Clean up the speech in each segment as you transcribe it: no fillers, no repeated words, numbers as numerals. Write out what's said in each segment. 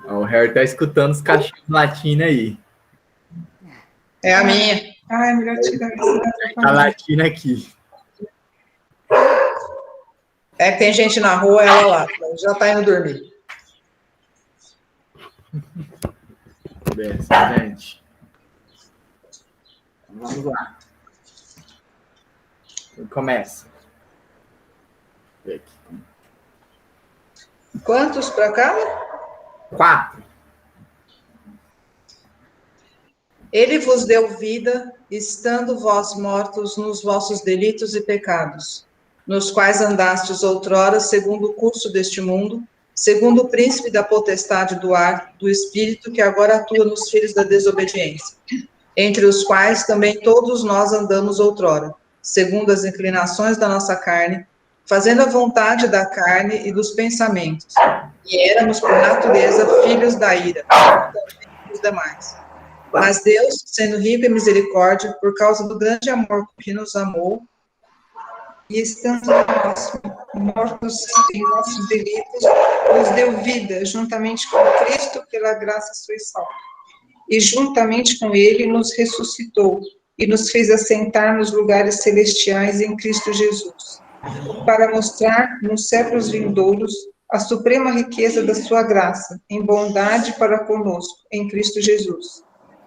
Ó, o Harry tá escutando os cachorros latindo aí. É a minha. Ai, melhor tirar essa. Tá latindo aqui. É que tem gente na rua, ela lá. Já tá indo dormir. Benção, gente. Vamos lá. Começa. Vê aqui. Quantos para cá? 4. Ele vos deu vida, estando vós mortos nos vossos delitos e pecados, nos quais andastes outrora, segundo o curso deste mundo, segundo o príncipe da potestade do ar, do espírito que agora atua nos filhos da desobediência, entre os quais também todos nós andamos outrora, segundo as inclinações da nossa carne, fazendo a vontade da carne e dos pensamentos, e éramos, por natureza, filhos da ira, também os demais. Mas Deus, sendo rico em misericórdia, por causa do grande amor que nos amou, e estando nós mortos em nossos delitos, nos deu vida, juntamente com Cristo, pela graça sois salvos. E juntamente com Ele nos ressuscitou, e nos fez assentar nos lugares celestiais em Cristo Jesus, para mostrar nos séculos vindouros a suprema riqueza da sua graça, em bondade para conosco, em Cristo Jesus.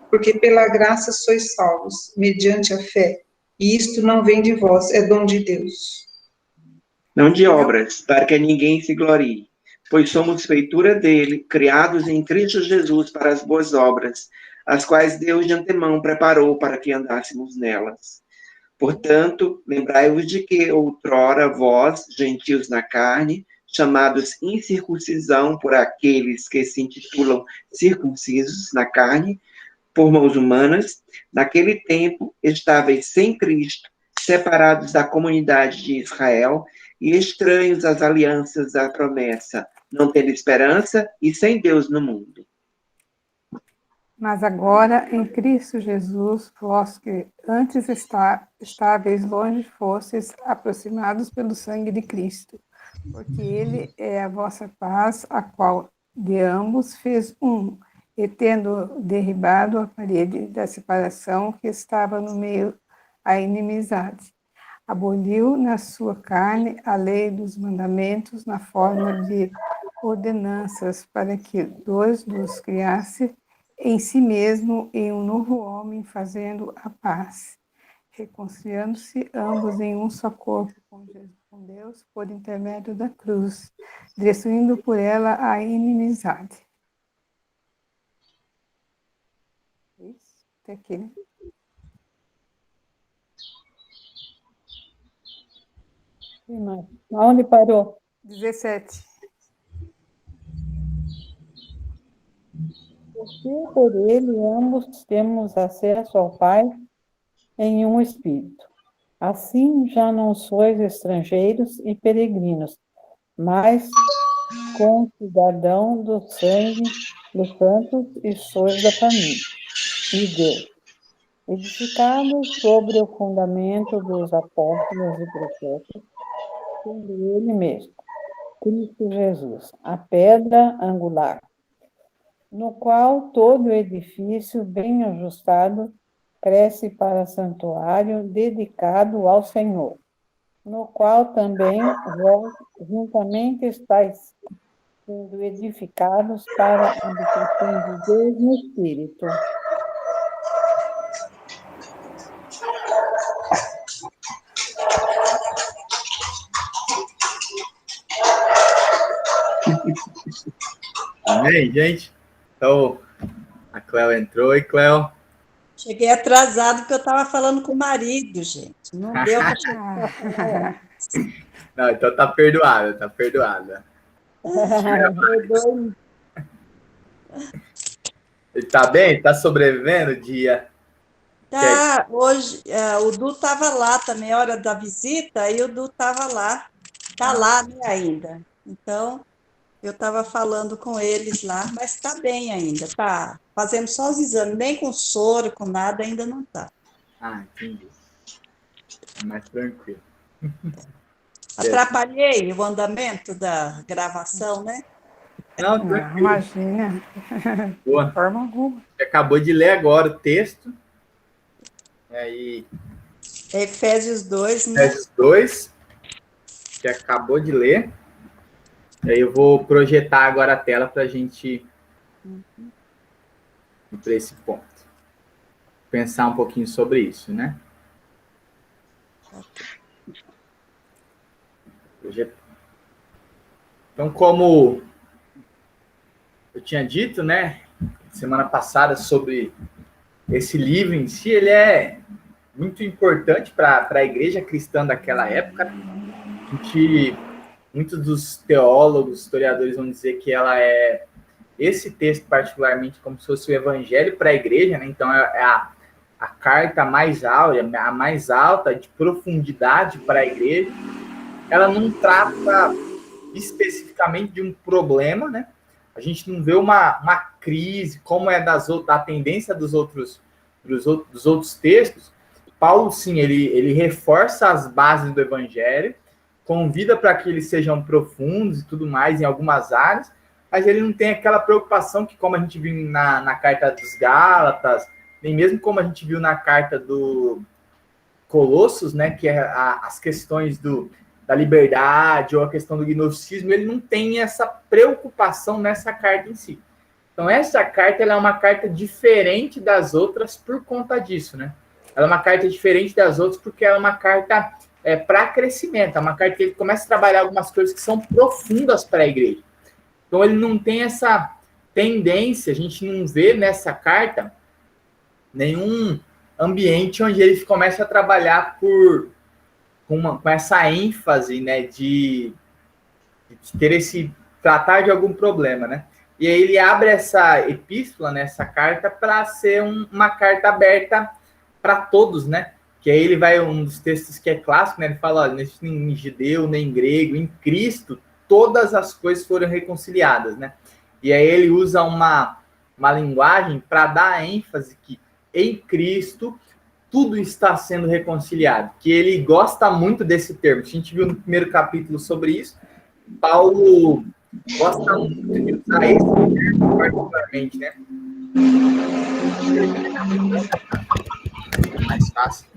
Porque pela graça sois salvos, mediante a fé, e isto não vem de vós, é dom de Deus. Não de obras, para que ninguém se glorie, pois somos feitura dele, criados em Cristo Jesus para as boas obras, as quais Deus de antemão preparou para que andássemos nelas. Portanto, lembrai-vos de que outrora vós, gentios na carne, chamados incircuncisão por aqueles que se intitulam circuncisos na carne, por mãos humanas, naquele tempo estáveis sem Cristo, separados da comunidade de Israel e estranhos às alianças da promessa, não tendo esperança e sem Deus no mundo. Mas agora, em Cristo Jesus, vós que antes estáveis longe, fostes aproximados pelo sangue de Cristo, porque Ele é a vossa paz, a qual de ambos fez um, e tendo derribado a parede da separação que estava no meio a inimizade, aboliu na sua carne a lei dos mandamentos na forma de ordenanças, para que dois dos criasse em si mesmo em um novo homem, fazendo a paz, reconciliando-se ambos em um só corpo com Deus por intermédio da cruz, destruindo por ela a inimizade. Isso, até aqui, né? Aonde parou? 17. Porque por ele ambos temos acesso ao Pai em um Espírito. Assim já não sois estrangeiros e peregrinos, mas concidadão do sangue dos santos e sois da família de Deus, edificados sobre o fundamento dos apóstolos e profetas, sendo ele mesmo, Cristo Jesus, a pedra angular, no qual todo edifício bem ajustado cresce para santuário dedicado ao Senhor, no qual também vós juntamente estáis sendo edificados para a habitação de Deus no Espírito. Amém, gente? Então, a Cléo entrou. E Cléo? Cheguei atrasado porque eu estava falando com o marido, gente. Não deu para Não, então tá perdoada, tá perdoada. Ele tá bem? Tá sobrevivendo o dia? Tá, hoje o Du estava lá também, hora da visita, e o Du estava lá. Tá lá, né, ainda. Então, eu estava falando com eles lá, mas está bem ainda, tá fazendo só os exames, nem com soro, com nada, ainda não está. Ah, entendi. É mais tranquilo. Atrapalhei o andamento da gravação, né? Não, Não, tranquilo. imagina, de Boa. forma alguma. Você acabou de ler agora o texto. E aí, Efésios 2, né? Efésios 2, que acabou de ler. E aí eu vou projetar agora a tela para a gente ir para esse ponto. Pensar um pouquinho sobre isso, né? Então, como eu tinha dito, né, semana passada, sobre esse livro em si, ele é muito importante para a igreja cristã daquela época. Muitos dos teólogos, historiadores vão dizer que ela é, esse texto particularmente, como se fosse o evangelho para a igreja, né? Então é a carta mais áurea, a mais alta de profundidade para a igreja. Ela não trata especificamente de um problema, né? A gente não vê uma crise, como é da tendência dos outros textos. Paulo, sim, ele reforça as bases do evangelho, convida para que eles sejam profundos e tudo mais em algumas áreas, mas ele não tem aquela preocupação que, como a gente viu na carta dos Gálatas, nem mesmo como a gente viu na carta do Colossos, né, que é as questões da liberdade ou a questão do gnosticismo, ele não tem essa preocupação nessa carta em si. Então, essa carta ela é uma carta diferente das outras por conta disso, né? Ela é uma carta diferente das outras porque ela é uma carta para crescimento, é uma carta que ele começa a trabalhar algumas coisas que são profundas para a igreja. Então, ele não tem essa tendência, a gente não vê nessa carta nenhum ambiente onde ele começa a trabalhar com essa ênfase, né, de ter tratar de algum problema, né? E aí ele abre essa epístola, né, essa carta, para ser uma carta aberta para todos, né? Que aí ele vai, um dos textos que é clássico, né? Ele fala, olha, nem judeu, nem grego, em Cristo, todas as coisas foram reconciliadas, né? E aí ele usa uma linguagem para dar ênfase que em Cristo tudo está sendo reconciliado, que ele gosta muito desse termo. A gente viu no primeiro capítulo sobre isso. Paulo gosta muito de usar esse termo particularmente, né? Mais fácil.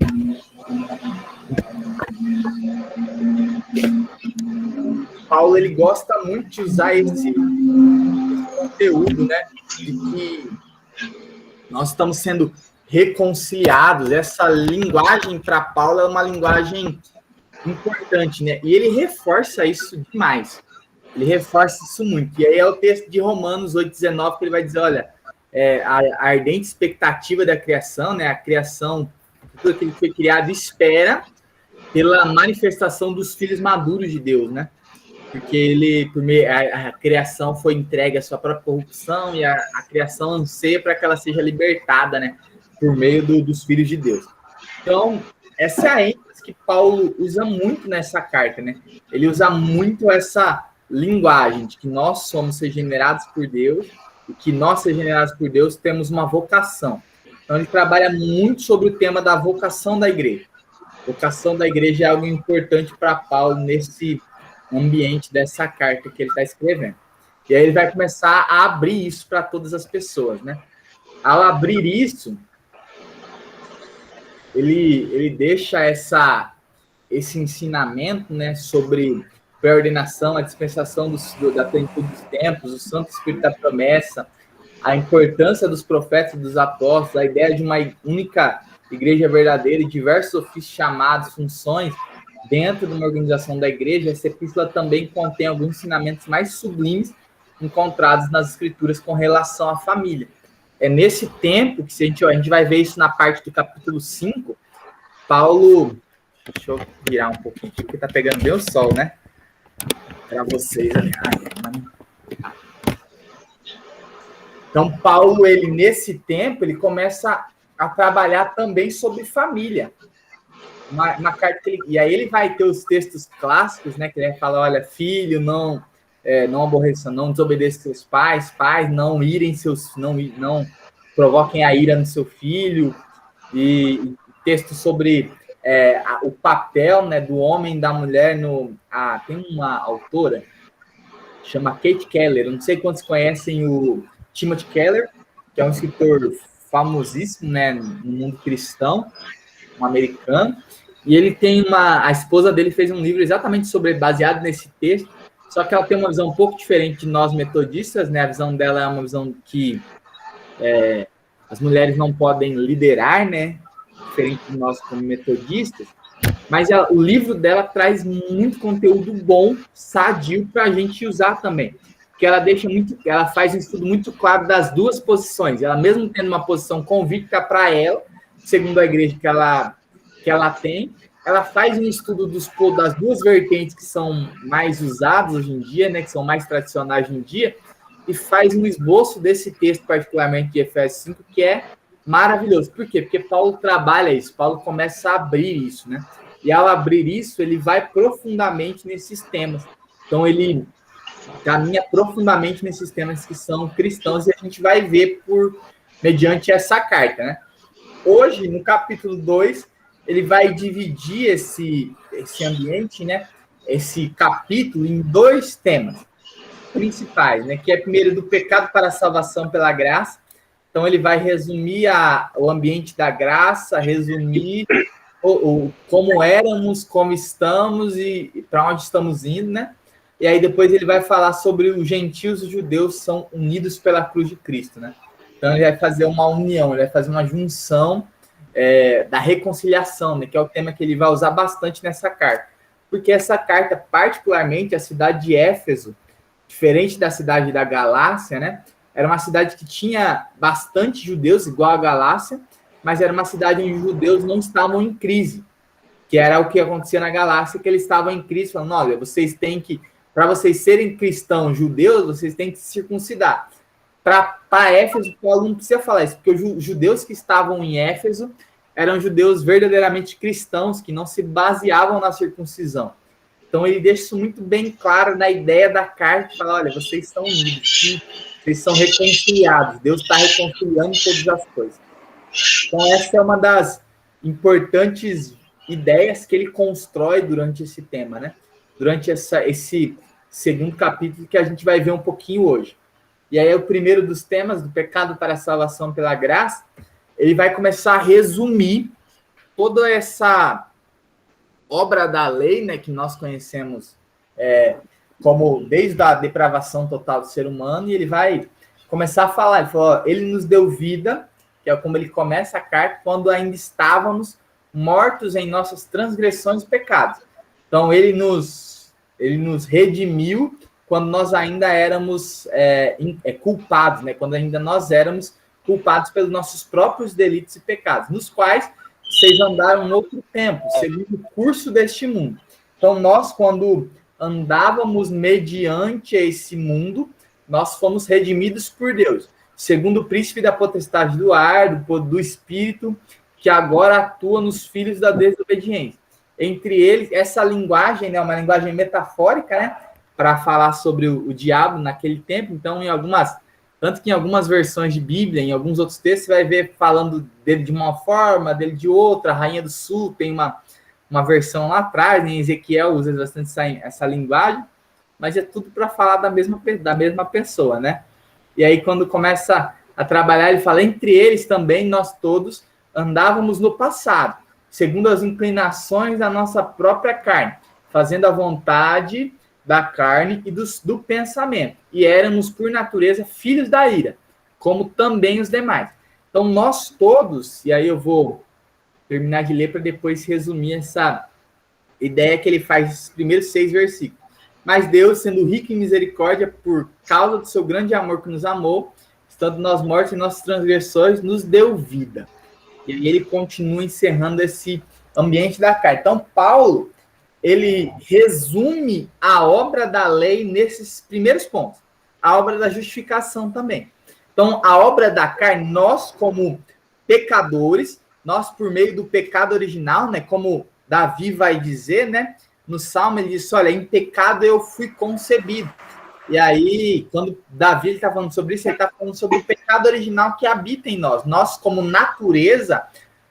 Paulo, ele gosta muito de usar esse conteúdo, né? De que nós estamos sendo reconciliados. Essa linguagem para Paulo é uma linguagem importante, né? E ele reforça isso demais. Ele reforça isso muito. E aí é o texto de Romanos 8,19 que ele vai dizer, olha, a ardente expectativa da criação, né? A criação, tudo aquilo que foi criado, espera pela manifestação dos filhos maduros de Deus, né? Porque a criação foi entregue à sua própria corrupção e a criação anseia para que ela seja libertada, né? Por meio dos filhos de Deus. Então, essa é a ênfase que Paulo usa muito nessa carta, né? Ele usa muito essa linguagem de que nós somos regenerados por Deus e que nós, regenerados por Deus, temos uma vocação. Então, ele trabalha muito sobre o tema da vocação da igreja. Vocação da igreja é algo importante para Paulo nesse ambiente dessa carta que ele está escrevendo. E aí ele vai começar a abrir isso para todas as pessoas, né? Ao abrir isso, ele deixa esse ensinamento, né, sobre pré-ordenação, a dispensação da plenitude dos tempos, o Santo Espírito da promessa, a importância dos profetas e dos apóstolos, a ideia de uma única igreja verdadeira e diversos ofícios, chamados, funções dentro de uma organização da igreja. Essa epístola também contém alguns ensinamentos mais sublimes encontrados nas escrituras com relação à família. É nesse tempo que a gente vai ver isso na parte do capítulo 5, Paulo... Deixa eu virar um pouquinho aqui, porque tá pegando bem o sol, né? Para vocês. Então, Paulo, nesse tempo, ele começa a trabalhar também sobre família. Uma carta e aí ele vai ter os textos clássicos, né? Que ele fala, olha, filho, não aborreçam, não desobedeçam seus pais, não irem não provoquem a ira no seu filho, e texto sobre o papel, né, do homem e da mulher tem uma autora, chama Kate Keller. Eu não sei quantos conhecem o Timothy Keller, que é um escritor famosíssimo, né, no mundo cristão, um americano. E ele tem a esposa dele fez um livro exatamente baseado nesse texto, só que ela tem uma visão um pouco diferente de nós metodistas, né? A visão dela é uma visão que as mulheres não podem liderar, né? Diferente de nós como metodistas. Mas o livro dela traz muito conteúdo bom, sadio, para a gente usar também. Porque ela faz um estudo muito claro das duas posições. Ela mesmo tendo uma posição convicta para ela, segundo a igreja que ela tem, ela faz um estudo das duas vertentes que são mais usadas hoje em dia, né, que são mais tradicionais hoje em dia, e faz um esboço desse texto, particularmente de Efésios 5, que é maravilhoso. Por quê? Porque Paulo trabalha isso, Paulo começa a abrir isso, né? E ao abrir isso, ele vai profundamente nesses temas. Então, ele caminha profundamente nesses temas que são cristãos, e a gente vai ver mediante essa carta, né? Hoje, no capítulo 2, ele vai dividir esse ambiente, né? Esse capítulo em 2 temas principais, né? Que é primeiro do pecado para a salvação pela graça. Então, ele vai resumir o ambiente da graça, resumir como éramos, como estamos e para onde estamos indo, né? E aí depois ele vai falar sobre os gentios e os judeus são unidos pela cruz de Cristo, né? Então ele vai fazer uma união, ele vai fazer uma junção da reconciliação, né? Que é o tema que ele vai usar bastante nessa carta. Porque essa carta, particularmente, a cidade de Éfeso, diferente da cidade da Galácia, né? Era uma cidade que tinha bastante judeus, igual a Galácia, mas era uma cidade onde os judeus não estavam em crise, que era o que acontecia na Galácia, que eles estavam em crise, falando, olha, vocês têm que, para vocês serem cristãos judeus, vocês têm que se circuncidar. Para Éfeso, Paulo não precisa falar isso, porque os judeus que estavam em Éfeso eram judeus verdadeiramente cristãos, que não se baseavam na circuncisão. Então ele deixa isso muito bem claro na ideia da carta, fala, olha, vocês estão unidos, vocês são reconciliados, Deus está reconciliando todas as coisas. Então essa é uma das importantes ideias que ele constrói durante esse tema, né? Durante esse segundo capítulo que a gente vai ver um pouquinho hoje. E aí o primeiro dos temas, do pecado para a salvação pela graça, ele vai começar a resumir toda essa obra da lei, né, que nós conhecemos como desde a depravação total do ser humano, e ele vai começar a falar, ele falou, ó, ele nos deu vida, que é como ele começa a carta, quando ainda estávamos mortos em nossas transgressões e pecados. Então, ele nos redimiu quando nós ainda éramos culpados, né? Quando ainda nós éramos culpados pelos nossos próprios delitos e pecados, nos quais vocês andaram em outro tempo, segundo o curso deste mundo. Então, nós, quando andávamos mediante esse mundo, nós fomos redimidos por Deus, segundo o príncipe da potestade do ar, do espírito, que agora atua nos filhos da desobediência. Entre eles, essa linguagem, né, uma linguagem metafórica, né, para falar sobre o diabo naquele tempo. Então, tanto que em algumas versões de Bíblia, em alguns outros textos, você vai ver falando dele de uma forma, dele de outra. A Rainha do Sul tem uma versão lá atrás, em Ezequiel usa bastante essa linguagem, mas é tudo para falar da mesma pessoa, né? E aí, quando começa a trabalhar, ele fala, entre eles também, nós todos andávamos no passado, segundo as inclinações da nossa própria carne, fazendo a vontade da carne e do pensamento. E éramos, por natureza, filhos da ira, como também os demais. Então, nós todos, e aí eu vou terminar de ler para depois resumir essa ideia que ele faz nesses primeiros 6 versículos. Mas Deus, sendo rico em misericórdia, por causa do seu grande amor que nos amou, estando nós mortos em nossas transgressões, nos deu vida. E aí ele continua encerrando esse ambiente da carta. Então, Paulo, ele resume a obra da lei nesses primeiros pontos. A obra da justificação também. Então, a obra da carne, nós como pecadores, nós por meio do pecado original, né, como Davi vai dizer, né, no Salmo ele diz, olha, em pecado eu fui concebido. E aí, quando Davi está falando sobre isso, ele está falando sobre o pecado original que habita em nós. Nós, como natureza,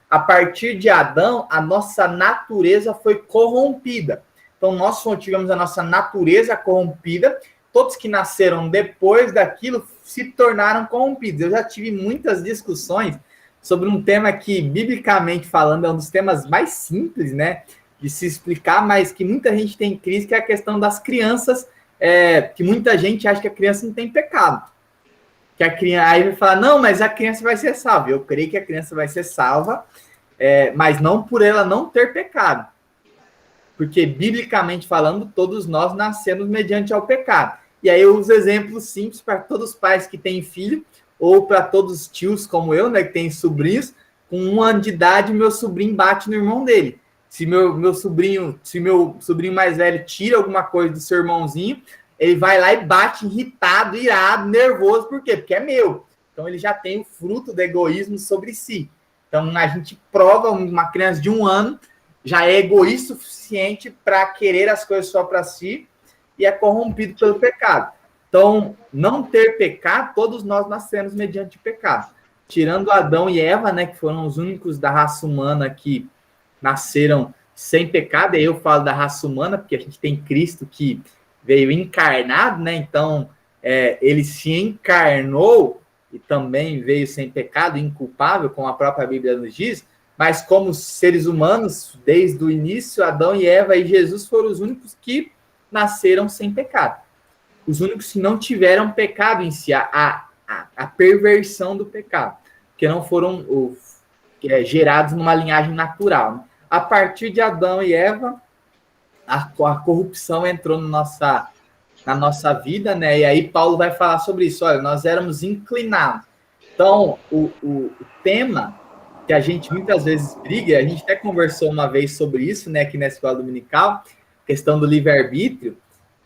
a partir de Adão, a nossa natureza foi corrompida. Então, nós tivemos a nossa natureza corrompida, todos que nasceram depois daquilo se tornaram corrompidos. Eu já tive muitas discussões sobre um tema que, biblicamente falando, é um dos temas mais simples, né, de se explicar, mas que muita gente tem crise, que é a questão das crianças, que muita gente acha que a criança não tem pecado. Que a criança, aí vai falar, não, mas a criança vai ser salva. Eu creio que a criança vai ser salva, mas não por ela não ter pecado. Porque, biblicamente falando, todos nós nascemos mediante ao pecado. E aí eu uso exemplos simples para todos os pais que têm filho, ou para todos os tios como eu, né, que têm sobrinhos. Com 1 ano de idade, meu sobrinho bate no irmão dele. Se meu sobrinho mais velho tira alguma coisa do seu irmãozinho, ele vai lá e bate irritado, irado, nervoso. Por quê? Porque é meu. Então ele já tem o fruto do egoísmo sobre si. Então a gente prova, uma criança de 1 ano já é egoísta o suficiente para querer as coisas só para si e é corrompido pelo pecado. Então, não ter pecado, todos nós nascemos mediante pecado. Tirando Adão e Eva, né, que foram os únicos da raça humana que nasceram sem pecado. E eu falo da raça humana, porque a gente tem Cristo que veio encarnado, né? Então, ele se encarnou e também veio sem pecado, inculpável, como a própria Bíblia nos diz. Mas como seres humanos, desde o início, Adão e Eva e Jesus foram os únicos que nasceram sem pecado. Os únicos que não tiveram pecado em si, a perversão do pecado, que não foram gerados numa linhagem natural. A partir de Adão e Eva, a corrupção entrou na nossa vida, né? E aí Paulo vai falar sobre isso. Olha, nós éramos inclinados. Então, o tema que a gente muitas vezes briga, a gente até conversou uma vez sobre isso, né, aqui na escola dominical, questão do livre-arbítrio,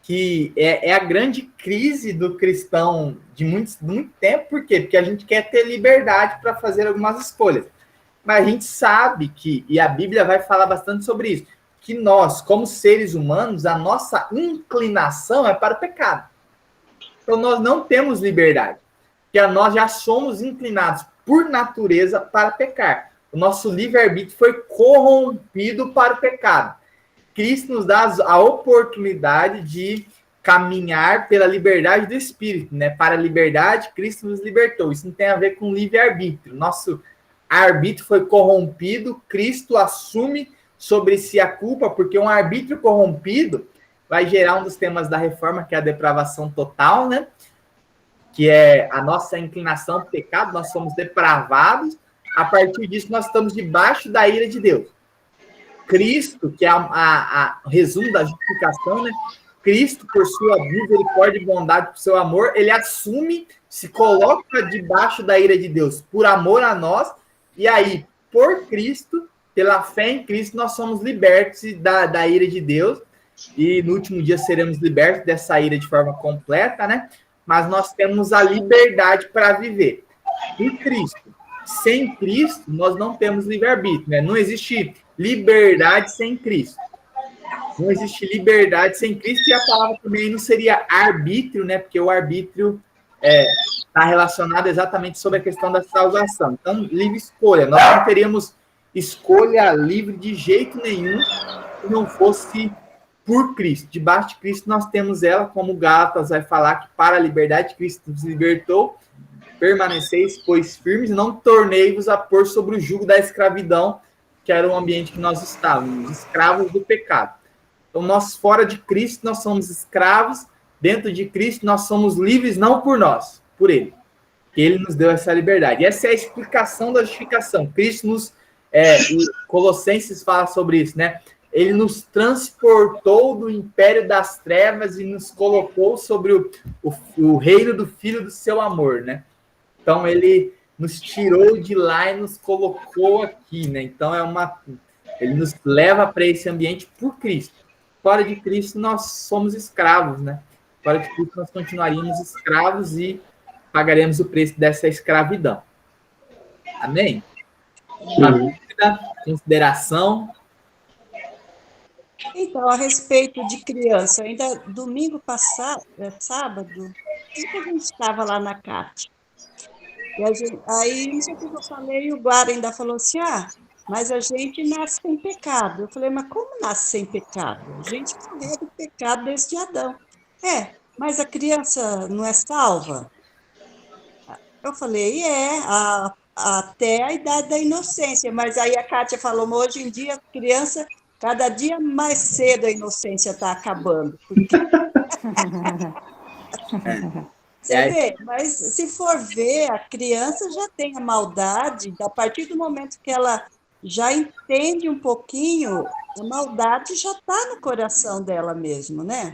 que é a grande crise do cristão de muito tempo. Por quê? Porque a gente quer ter liberdade para fazer algumas escolhas. Mas a gente sabe que, e a Bíblia vai falar bastante sobre isso, que nós, como seres humanos, a nossa inclinação é para o pecado. Então nós não temos liberdade, porque nós já somos inclinados por natureza para pecar. O nosso livre-arbítrio foi corrompido para o pecado. Cristo nos dá a oportunidade de caminhar pela liberdade do Espírito, né? Para a liberdade, Cristo nos libertou. Isso não tem a ver com livre-arbítrio. Nosso arbítrio foi corrompido, Cristo assume sobre si a culpa, porque um arbítrio corrompido vai gerar um dos temas da reforma, que é a depravação total, né? Que é a nossa inclinação ao pecado, nós somos depravados. A partir disso, nós estamos debaixo da ira de Deus. Cristo, que é o resumo da justificação, né? Cristo, por sua misericórdia e bondade, por seu amor, ele assume, se coloca debaixo da ira de Deus, por amor a nós, e aí, por Cristo, pela fé em Cristo, nós somos libertos da ira de Deus, e no último dia seremos libertos dessa ira de forma completa, né? Mas nós temos a liberdade para viver em Cristo. Sem Cristo, nós não temos livre-arbítrio, né? Não existe liberdade sem Cristo. Não existe liberdade sem Cristo, e a palavra também não seria arbítrio, né? Porque o arbítrio está relacionado exatamente sobre a questão da salvação. Então, livre escolha. Nós não teríamos escolha livre de jeito nenhum se não fosse por Cristo. Debaixo de Cristo nós temos ela, como Gálatas vai falar, que para a liberdade Cristo nos libertou, permaneceis, pois firmes, não tornei-vos a pôr sobre o jugo da escravidão, que era o ambiente que nós estávamos, escravos do pecado. Então, nós fora de Cristo, nós somos escravos, dentro de Cristo, nós somos livres, não por nós, por Ele. Ele nos deu essa liberdade. E essa é a explicação da justificação. Cristo nos... Colossenses fala sobre isso, né? Ele nos transportou do império das trevas e nos colocou sobre o reino do Filho do seu amor, né? Então, ele nos tirou de lá e nos colocou aqui, né? Então, ele nos leva para esse ambiente por Cristo. Fora de Cristo, nós somos escravos, né? Fora de Cristo, nós continuaríamos escravos e pagaremos o preço dessa escravidão. Amém? Uma dúvida, consideração? Então, a respeito de criança, ainda domingo passado, sábado, a gente estava lá na CAT. Aí, não sei o que eu falei, e o Guara ainda falou assim, mas a gente nasce sem pecado. Eu falei, mas como nasce sem pecado? A gente carrega o pecado desde Adão. mas a criança não é salva? Eu falei, até a idade da inocência, mas aí a Kátia falou, hoje em dia, a criança, cada dia mais cedo a inocência está acabando. Porque... Você vê, mas se for ver, a criança já tem a maldade, a partir do momento que ela já entende um pouquinho, a maldade já está no coração dela mesmo, né?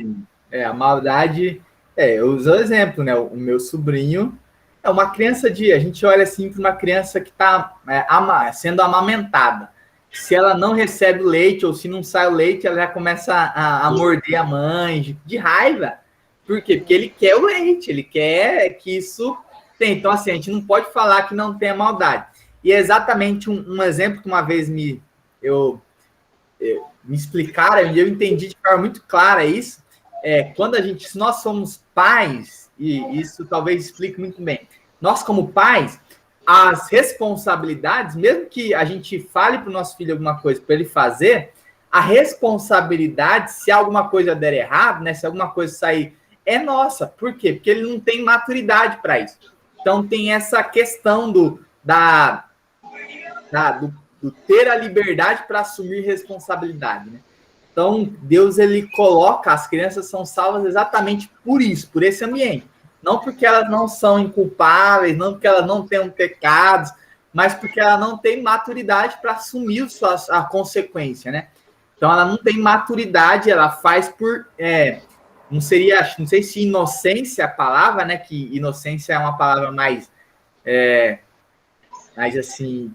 A maldade... eu uso o exemplo, né? O meu sobrinho é uma criança a gente olha assim para uma criança que está sendo amamentada. Se ela não recebe leite ou se não sai o leite, ela já começa a morder a mãe de raiva. Por quê? Porque ele quer o leite, ele quer que isso tem. Então, assim, a gente não pode falar que não tem maldade. E é exatamente um exemplo que uma vez me explicaram, e eu entendi de forma muito clara isso, quando se nós somos pais, e isso talvez explique muito bem, nós como pais, as responsabilidades, mesmo que a gente fale para o nosso filho alguma coisa para ele fazer, a responsabilidade, se alguma coisa der errado, né, se alguma coisa sair, é nossa. Por quê? Porque ele não tem maturidade para isso. Então tem essa questão do ter a liberdade para assumir responsabilidade, né? Então, Deus, ele coloca, as crianças são salvas exatamente por isso, por esse ambiente. Não porque elas não são inculpáveis, não porque elas não tenham pecados, mas porque ela não tem maturidade para assumir a consequência, né? Então, ela não tem maturidade, ela faz por... não sei se inocência é a palavra, né? Que inocência é uma palavra mais assim,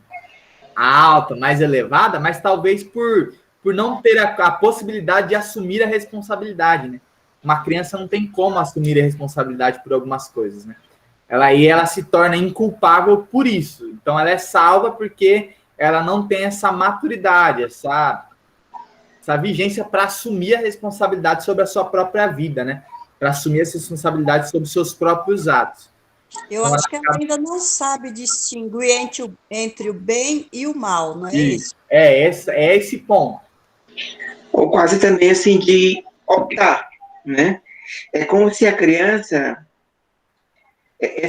alta, mais elevada, mas talvez por não ter a possibilidade de assumir a responsabilidade, né? Uma criança não tem como assumir a responsabilidade por algumas coisas, né? Ela se torna inculpável por isso. Então, ela é salva porque ela não tem essa maturidade, essa vigência para assumir a responsabilidade sobre a sua própria vida, né? Para assumir essa responsabilidade sobre os seus próprios atos. Eu então, acho que ela ainda não sabe distinguir entre o bem e o mal, não é isso? É esse ponto. Ou quase também assim de optar, né? É como se a criança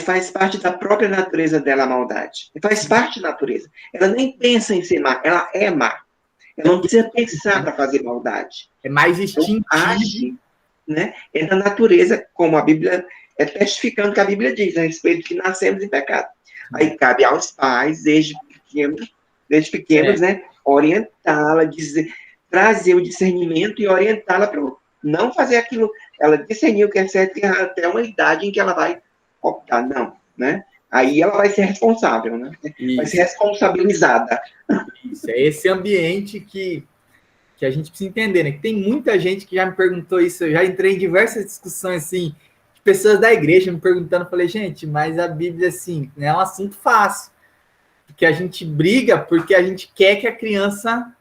faz parte da própria natureza dela a maldade. Faz parte da natureza. Ela nem pensa em ser má, ela é má. Ela não precisa pensar para fazer maldade. É mais instintivo. Então, age, né? É da natureza, como a Bíblia testificando que a Bíblia diz a respeito de que nascemos em pecado. Aí cabe aos pais, desde pequenos, né? Orientá-la, trazer o discernimento e orientá-la para não fazer aquilo. Ela discernir o que é certo e errado até uma idade em que ela vai optar, não, né? Aí ela vai ser responsável, né? Isso. Vai ser responsabilizada. Isso, é esse ambiente que a gente precisa entender, né? Que tem muita gente que já me perguntou isso, eu já entrei em diversas discussões, assim, de pessoas da igreja me perguntando, eu falei, gente, mas a Bíblia, assim, não é um assunto fácil, porque a gente briga porque a gente quer que a criança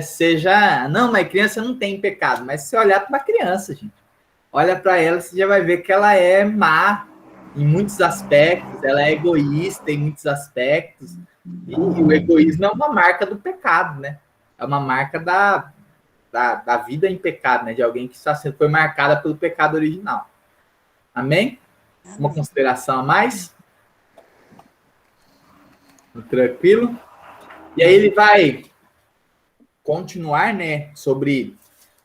seja... Não, mas a criança não tem pecado, mas se você olhar para uma criança, gente, olha para ela, você já vai ver que ela é má em muitos aspectos, ela é egoísta em muitos aspectos, e o egoísmo é uma marca do pecado, né? É uma marca da vida em pecado, né? De alguém que foi marcada pelo pecado original. Amém? Uma consideração a mais? Tranquilo? E aí ele vai continuar, né?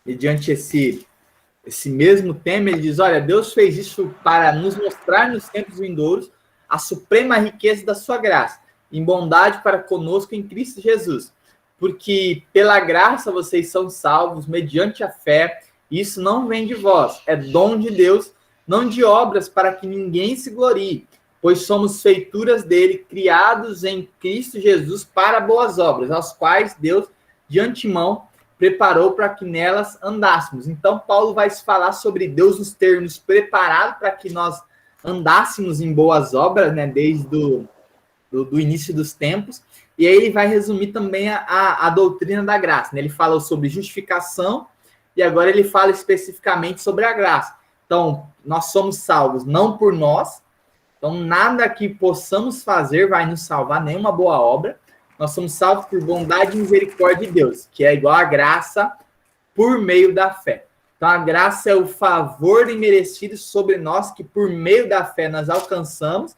Mediante esse mesmo tema, ele diz, olha, Deus fez isso para nos mostrar nos tempos vindouros a suprema riqueza da sua graça, em bondade para conosco em Cristo Jesus. Porque pela graça vocês são salvos mediante a fé, e isso não vem de vós, é dom de Deus, não de obras para que ninguém se glorie, pois somos feituras dele, criados em Cristo Jesus para boas obras, as quais Deus de antemão preparou para que nelas andássemos. Então, Paulo vai falar sobre Deus nos ter nos preparado para que nós andássemos em boas obras, né, desde do início dos tempos. E aí ele vai resumir também a doutrina da graça, né? Ele fala sobre justificação e agora ele fala especificamente sobre a graça. Então, nós somos salvos não por nós, então nada que possamos fazer vai nos salvar, nenhuma boa obra. Nós somos salvos por bondade e misericórdia de Deus, que é igual a graça por meio da fé. Então, a graça é o favor imerecido sobre nós, que por meio da fé nós alcançamos,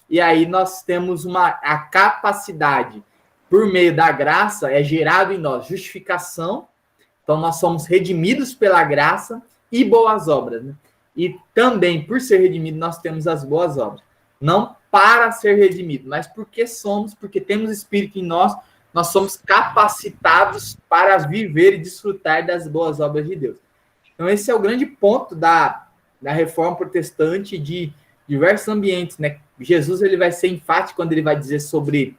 e aí nós temos a capacidade, por meio da graça, é gerado em nós justificação, então nós somos redimidos pela graça e boas obras, né? E também, por ser redimido, nós temos as boas obras. Não para ser redimido, mas porque temos Espírito em nós, nós somos capacitados para viver e desfrutar das boas obras de Deus. Então, esse é o grande ponto da reforma protestante de diversos ambientes, né? Jesus ele vai ser enfático quando ele vai dizer sobre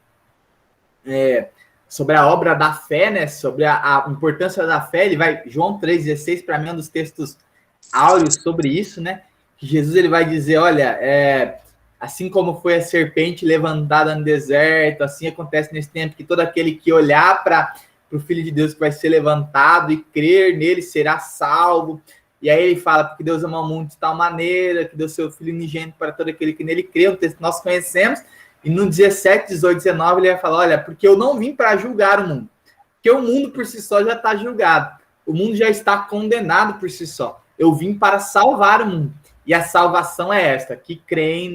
a obra da fé, né? Sobre a importância da fé. João 3,16, para mim, é um dos textos áureos sobre isso, né? Que Jesus ele vai dizer, olha, assim como foi a serpente levantada no deserto, assim acontece nesse tempo, que todo aquele que olhar para o Filho de Deus que vai ser levantado e crer nele será salvo. E aí ele fala, porque Deus ama o mundo de tal maneira, que deu seu Filho unigênito para todo aquele que nele crê, um texto que nós conhecemos, e no 17, 18, 19, ele vai falar, olha, porque eu não vim para julgar o mundo, porque o mundo por si só já está julgado, o mundo já está condenado por si só, eu vim para salvar o mundo, e a salvação é esta, que creem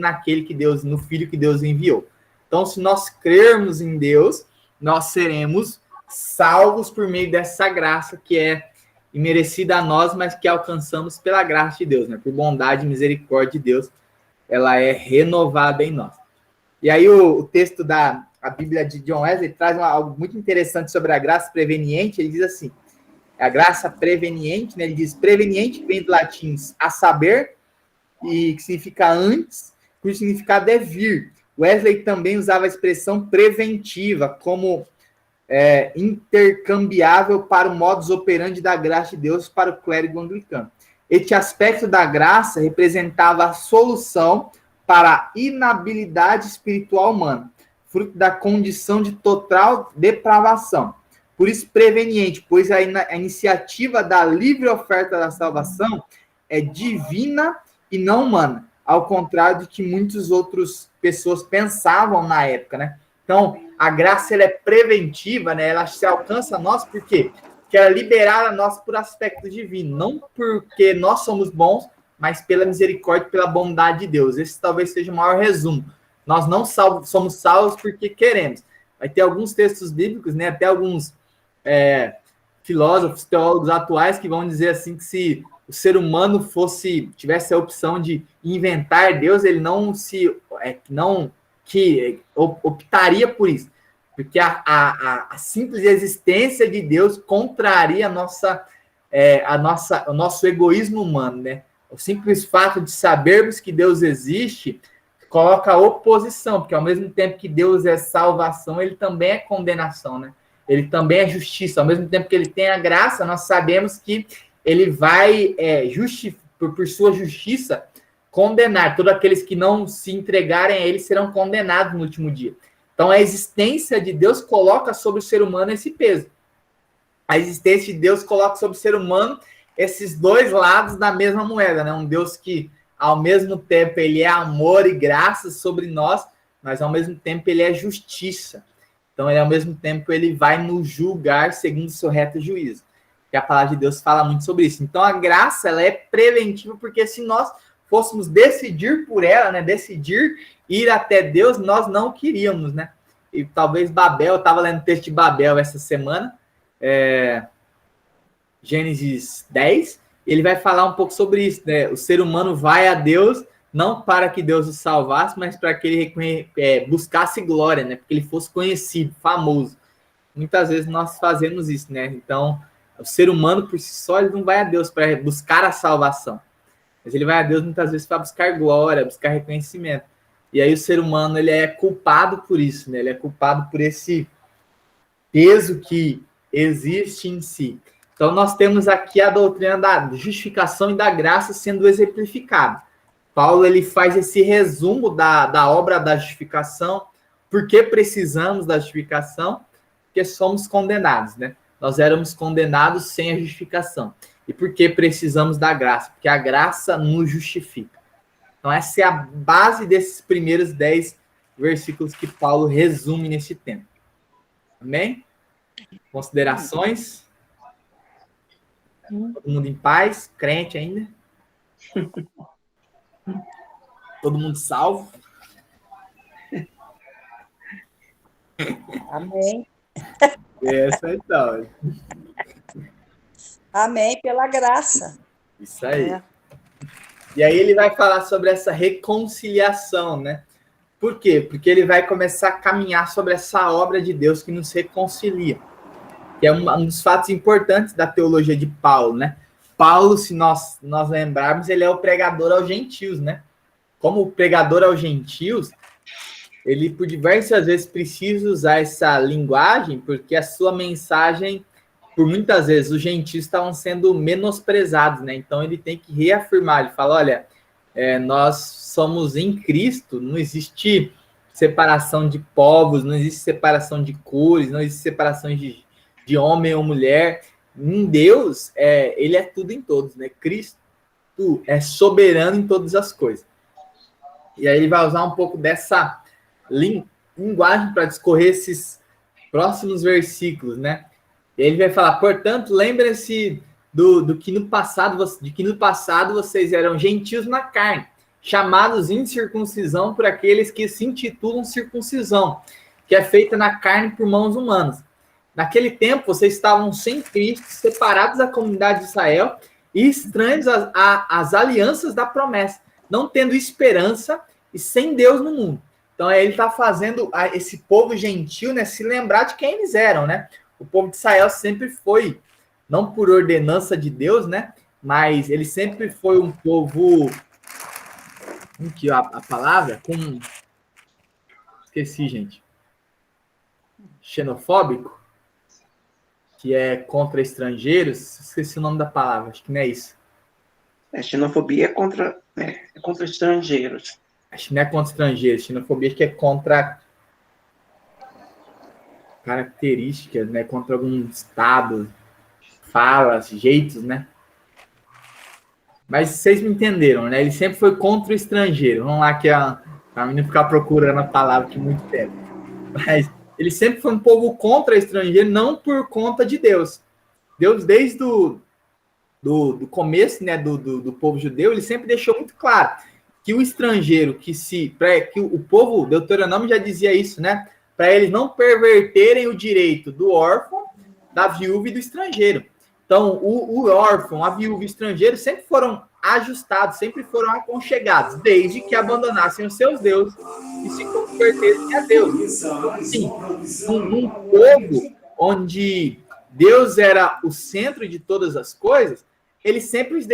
no Filho que Deus enviou. Então, se nós crermos em Deus, nós seremos salvos por meio dessa graça que é imerecida a nós, mas que alcançamos pela graça de Deus, né? Por bondade e misericórdia de Deus, ela é renovada em nós. E aí o texto a Bíblia de John Wesley traz algo muito interessante sobre a graça preveniente. Ele diz assim, a graça preveniente, né? Ele diz, preveniente, que vem do latim a saber, e que significa antes, cujo significado é vir. Wesley também usava a expressão preventiva, como intercambiável para o modus operandi da graça de Deus para o clérigo anglicano. Este aspecto da graça representava a solução para a inabilidade espiritual humana, fruto da condição de total depravação. Por isso, preveniente, pois a iniciativa da livre oferta da salvação é divina e não humana, ao contrário do que muitas outras pessoas pensavam na época, né? Então, a graça ela é preventiva, né? Ela se alcança a nós por quê? Porque ela é liberada a nós por aspecto divino, não porque nós somos bons, mas pela misericórdia e pela bondade de Deus. Esse talvez seja o maior resumo. Nós não somos salvos porque queremos. Vai ter alguns textos bíblicos, né? Até alguns filósofos, teólogos atuais que vão dizer assim que se o ser humano tivesse a opção de inventar Deus, ele optaria por isso, porque a simples existência de Deus contraria o nosso egoísmo humano, né? O simples fato de sabermos que Deus existe coloca oposição, porque ao mesmo tempo que Deus é salvação, ele também é condenação, né? Ele também é justiça. Ao mesmo tempo que ele tem a graça, nós sabemos que ele vai, por sua justiça, condenar. Todos aqueles que não se entregarem a ele serão condenados no último dia. Então, a existência de Deus coloca sobre o ser humano esse peso. A existência de Deus coloca sobre o ser humano esses dois lados da mesma moeda, né? Um Deus que, ao mesmo tempo, ele é amor e graça sobre nós, mas, ao mesmo tempo, ele é justiça. Então, ao mesmo tempo, ele vai nos julgar segundo o seu reto juízo. E a palavra de Deus fala muito sobre isso. Então, a graça, ela é preventiva, porque se nós fôssemos decidir por ela, né? Decidir ir até Deus, nós não queríamos, né? E talvez Babel, eu estava lendo o texto de Babel essa semana, Gênesis 10, ele vai falar um pouco sobre isso, né? O ser humano vai a Deus não para que Deus o salvasse, mas para que ele buscasse glória, né? Porque ele fosse conhecido, famoso. Muitas vezes nós fazemos isso, né? Então, o ser humano por si só, ele não vai a Deus para buscar a salvação, mas ele vai a Deus muitas vezes para buscar glória, buscar reconhecimento. E aí o ser humano, ele é culpado por isso, né? Ele é culpado por esse peso que existe em si. Então, nós temos aqui a doutrina da justificação e da graça sendo exemplificada. Paulo, ele faz esse resumo da obra da justificação. Por que precisamos da justificação? Porque somos condenados, né? Nós éramos condenados sem a justificação. E por que precisamos da graça? Porque a graça nos justifica. Então, essa é a base desses primeiros 10 versículos que Paulo resume nesse tempo. Amém? Considerações? Todo mundo em paz, crente ainda. Todo mundo salvo. Amém. Essa então. Amém, pela graça. Isso aí. É. E aí ele vai falar sobre essa reconciliação, né? Por quê? Porque ele vai começar a caminhar sobre essa obra de Deus que nos reconcilia. Que é um dos fatos importantes da teologia de Paulo, né? Paulo, se nós lembrarmos, ele é o pregador aos gentios, né? Como pregador aos gentios, ele por diversas vezes precisa usar essa linguagem, porque a sua mensagem, por muitas vezes, os gentios estavam sendo menosprezados, né? Então ele tem que reafirmar, ele fala, olha, nós somos em Cristo, não existe separação de povos, não existe separação de cores, não existe separação de homem ou mulher. Em Deus, ele é tudo em todos, né? Cristo é soberano em todas as coisas. E aí ele vai usar um pouco dessa linguagem para discorrer esses próximos versículos, né? E ele vai falar, portanto, lembrem-se de que no passado vocês eram gentios na carne, chamados incircuncisão por aqueles que se intitulam circuncisão, que é feita na carne por mãos humanas. Naquele tempo, vocês estavam sem Cristo, separados da comunidade de Israel e estranhos às alianças da promessa, não tendo esperança e sem Deus no mundo. Então, ele está fazendo esse povo gentil, né, se lembrar de quem eles eram, né? O povo de Israel sempre foi, não por ordenança de Deus, né? Mas ele sempre foi um povo... Aqui, ó, a palavra? Esqueci, gente. Xenofóbico? Que é contra estrangeiros, esqueci o nome da palavra, acho que não é isso. Xenofobia é contra estrangeiros. Acho que não é contra estrangeiros, xenofobia acho que é contra características, né? Contra algum estado, falas, jeitos, né? Mas vocês me entenderam, né? Ele sempre foi contra o estrangeiro. Vamos lá que a menina ficar procurando a palavra que muito tempo. Mas ele sempre foi um povo contra o estrangeiro, não por conta de Deus. Deus, desde do começo, né, do povo judeu, ele sempre deixou muito claro que o estrangeiro, que o povo, Deuteronômio já dizia isso, né? Para eles não perverterem o direito do órfão, da viúva e do estrangeiro. Então, o órfão, a viúva e o estrangeiro sempre foram ajustados, sempre foram aconchegados, desde que abandonassem os seus deuses e se convertessem a Deus. Então, assim, num povo onde Deus era o centro de todas as coisas, eles sempre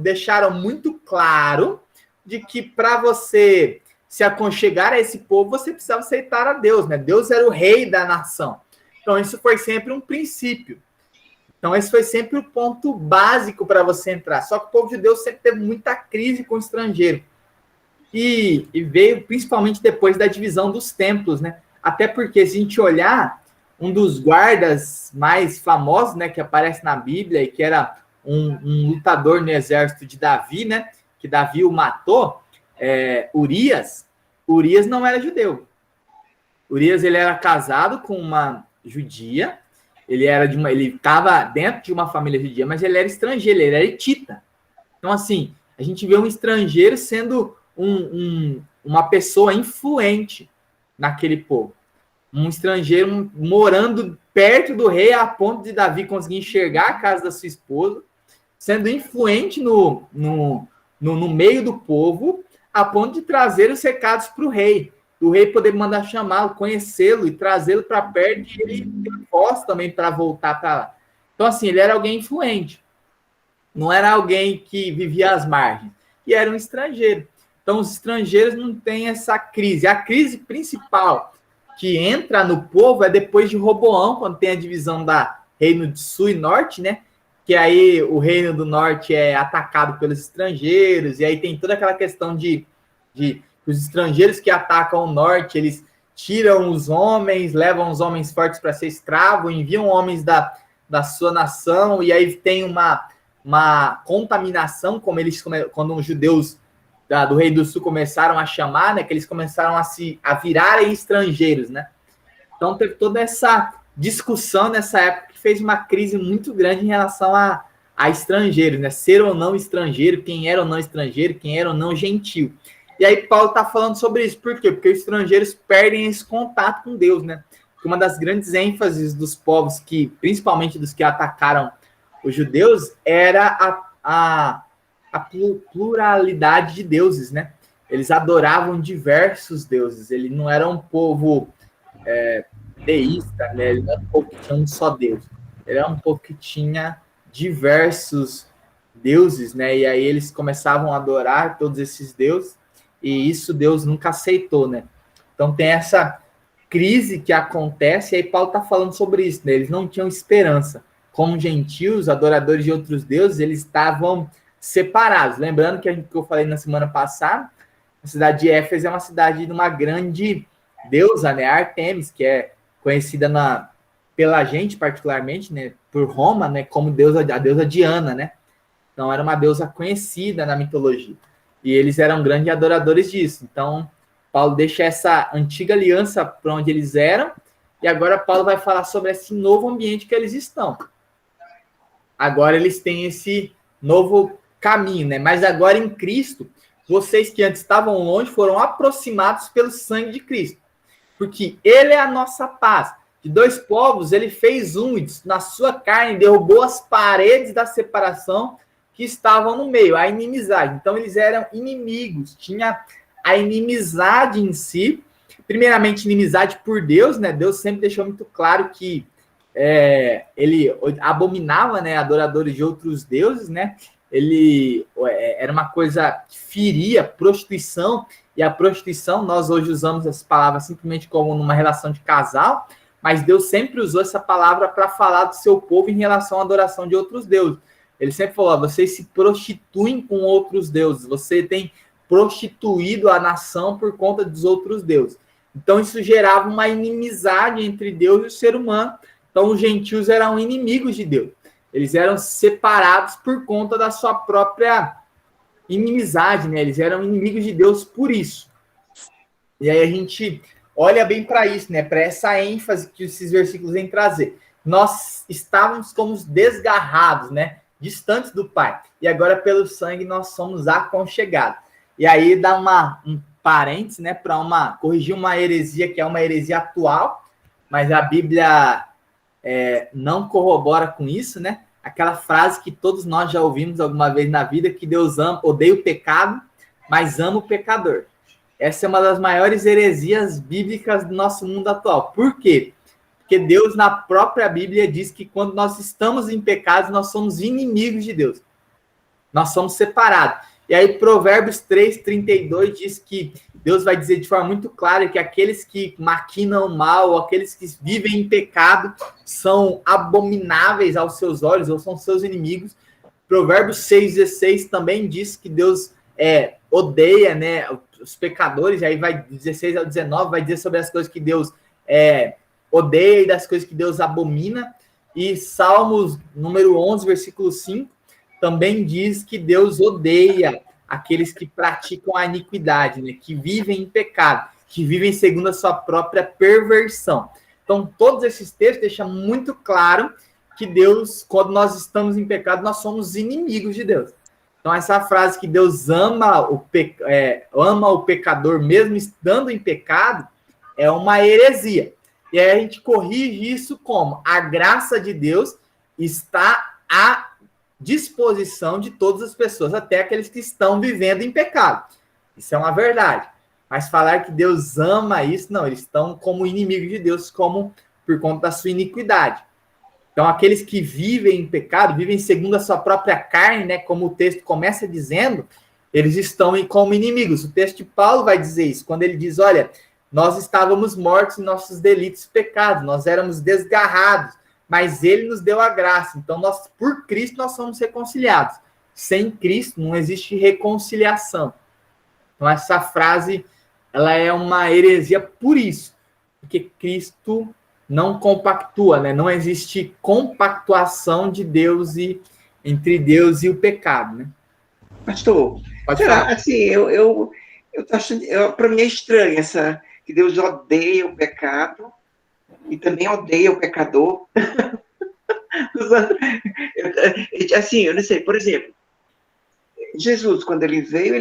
deixaram muito claro de que para você se aconchegar a esse povo, você precisava aceitar a Deus, né? Deus era o rei da nação. Então, isso foi sempre um princípio. Então, esse foi sempre o ponto básico para você entrar. Só que o povo judeu sempre teve muita crise com o estrangeiro. E veio principalmente depois da divisão dos templos, né? Até porque, se a gente olhar, um dos guardas mais famosos, né, que aparece na Bíblia, e que era um lutador no exército de Davi, né? Que Davi o matou, Urias. Urias não era judeu. Urias, ele era casado com uma judia. Ele estava dentro de uma família judia, mas ele era estrangeiro, ele era hitita. Então, assim, a gente vê um estrangeiro sendo uma pessoa influente naquele povo. Um estrangeiro morando perto do rei, a ponto de Davi conseguir enxergar a casa da sua esposa, sendo influente no meio do povo, a ponto de trazer os recados para o rei. O rei poder mandar chamá-lo, conhecê-lo e trazê-lo para perto, e ele ter voz também para voltar para lá. Então, assim, ele era alguém influente. Não era alguém que vivia às margens. E era um estrangeiro. Então, os estrangeiros não têm essa crise. A crise principal que entra no povo é depois de Roboão, quando tem a divisão da Reino de Sul e Norte, né? Que aí o Reino do Norte é atacado pelos estrangeiros, e aí tem toda aquela questão de os estrangeiros que atacam o norte, eles tiram os homens, levam os homens fortes para ser escravo, enviam homens da sua nação, e aí tem uma contaminação, quando os judeus do Reino do Sul começaram a chamar, né, que eles começaram a virarem estrangeiros, né? Então teve toda essa discussão nessa época que fez uma crise muito grande em relação à a estrangeiros, né? Ser ou não estrangeiro, quem era ou não estrangeiro, quem era ou não gentil. E aí Paulo está falando sobre isso. Por quê? Porque os estrangeiros perdem esse contato com Deus, né? Uma das grandes ênfases dos povos, principalmente dos que atacaram os judeus, era a pluralidade de deuses, né? Eles adoravam diversos deuses. Ele não era um povo deísta, né? Ele não era um povo que tinha um só Deus. Ele era um povo que tinha diversos deuses, né? E aí eles começavam a adorar todos esses deuses, e isso Deus nunca aceitou, né? Então tem essa crise que acontece, e aí Paulo está falando sobre isso, né? Eles não tinham esperança. Como gentios, adoradores de outros deuses, eles estavam separados. Lembrando que eu falei na semana passada, a cidade de Éfeso é uma cidade de uma grande deusa, né? Artemis, que é conhecida pela gente particularmente, né? Por Roma, né? Como a deusa Diana, né? Então era uma deusa conhecida na mitologia. E eles eram grandes adoradores disso. Então Paulo deixa essa antiga aliança para onde eles eram, e agora Paulo vai falar sobre esse novo ambiente que eles estão. Agora eles têm esse novo caminho, né? Mas agora em Cristo, vocês que antes estavam longe foram aproximados pelo sangue de Cristo, porque ele é a nossa paz. De dois povos, ele fez um, e na sua carne derrubou as paredes da separação que estavam no meio, a inimizade. Então eles eram inimigos, tinha a inimizade em si, primeiramente inimizade por Deus, né? Deus sempre deixou muito claro que ele abominava, né, adoradores de outros deuses, né? Ele era uma coisa que feria prostituição, e a prostituição, nós hoje usamos essa palavra simplesmente como numa relação de casal, mas Deus sempre usou essa palavra para falar do seu povo em relação à adoração de outros deuses. Ele sempre falou, vocês se prostituem com outros deuses, você tem prostituído a nação por conta dos outros deuses. Então isso gerava uma inimizade entre Deus e o ser humano. Então os gentios eram inimigos de Deus. Eles eram separados por conta da sua própria inimizade, né? Eles eram inimigos de Deus por isso. E aí a gente olha bem para isso, né? Para essa ênfase que esses versículos vêm trazer. Nós estávamos como desgarrados, né? Distantes do Pai. E agora pelo sangue nós somos aconchegados. E aí dá um parênteses, né? Para corrigir uma heresia que é uma heresia atual, mas a Bíblia não corrobora com isso, né? Aquela frase que todos nós já ouvimos alguma vez na vida, que Deus odeia o pecado, mas ama o pecador. Essa é uma das maiores heresias bíblicas do nosso mundo atual. Por quê? Porque Deus, na própria Bíblia, diz que quando nós estamos em pecado, nós somos inimigos de Deus. Nós somos separados. E aí, Provérbios 3:32 diz que Deus vai dizer de forma muito clara que aqueles que maquinam mal, ou aqueles que vivem em pecado, são abomináveis aos seus olhos, ou são seus inimigos. Provérbios 6:16 também diz que Deus odeia, né, os pecadores. E aí vai 16 ao 19, vai dizer sobre as coisas que Deus odeia e das coisas que Deus abomina. E Salmos número 11, versículo 5, também diz que Deus odeia aqueles que praticam a iniquidade, né? Que vivem em pecado, que vivem segundo a sua própria perversão. Então, todos esses textos deixam muito claro que Deus, quando nós estamos em pecado, nós somos inimigos de Deus. Então, essa frase que Deus ama o pecador mesmo estando em pecado é uma heresia. E aí a gente corrige isso como? A graça de Deus está à disposição de todas as pessoas, até aqueles que estão vivendo em pecado. Isso é uma verdade. Mas falar que Deus ama isso, não, eles estão como inimigos de Deus, como por conta da sua iniquidade. Então, aqueles que vivem em pecado, vivem segundo a sua própria carne, né, como o texto começa dizendo, eles estão como inimigos. O texto de Paulo vai dizer isso, quando ele diz, olha, nós estávamos mortos em nossos delitos e pecados, nós éramos desgarrados, mas ele nos deu a graça. Então, por Cristo, nós somos reconciliados. Sem Cristo, não existe reconciliação. Então, essa frase, ela é uma heresia por isso, porque Cristo não compactua, né? Não existe compactuação de Deus entre Deus e o pecado, né? Pastor, Pode falar. assim, eu tô achando, para mim é estranho que Deus odeia o pecado e também odeia o pecador. Assim, eu não sei, por exemplo, Jesus, quando ele veio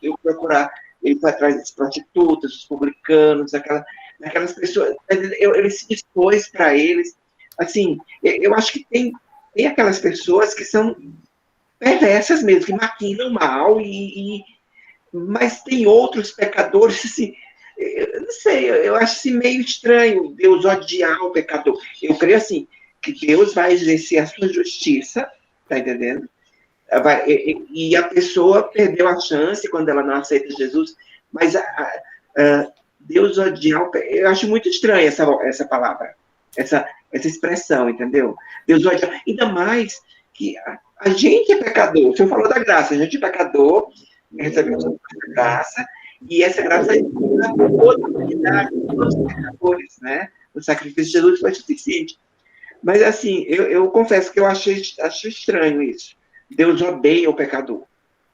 eu procurar, ele foi atrás das prostitutas, dos publicanos, aquelas pessoas, ele se dispôs para eles. Assim, eu acho que tem aquelas pessoas que são perversas mesmo, que maquinam mal, mas tem outros pecadores, assim, eu não sei, eu acho assim, meio estranho Deus odiar o pecador. Eu creio assim, que Deus vai exercer a sua justiça, tá entendendo? E a pessoa perdeu a chance quando ela não aceita Jesus, mas Deus odiar o pecador, eu acho muito estranha essa palavra, essa expressão, entendeu? Deus odia, ainda mais que a gente é pecador, o senhor falou da graça, a gente é pecador, recebemos a graça, e essa graça é outra humanidade, todos os pecadores, né? O sacrifício de Jesus foi suficiente. Mas, assim, eu confesso que eu acho estranho isso. Deus odeia o pecador.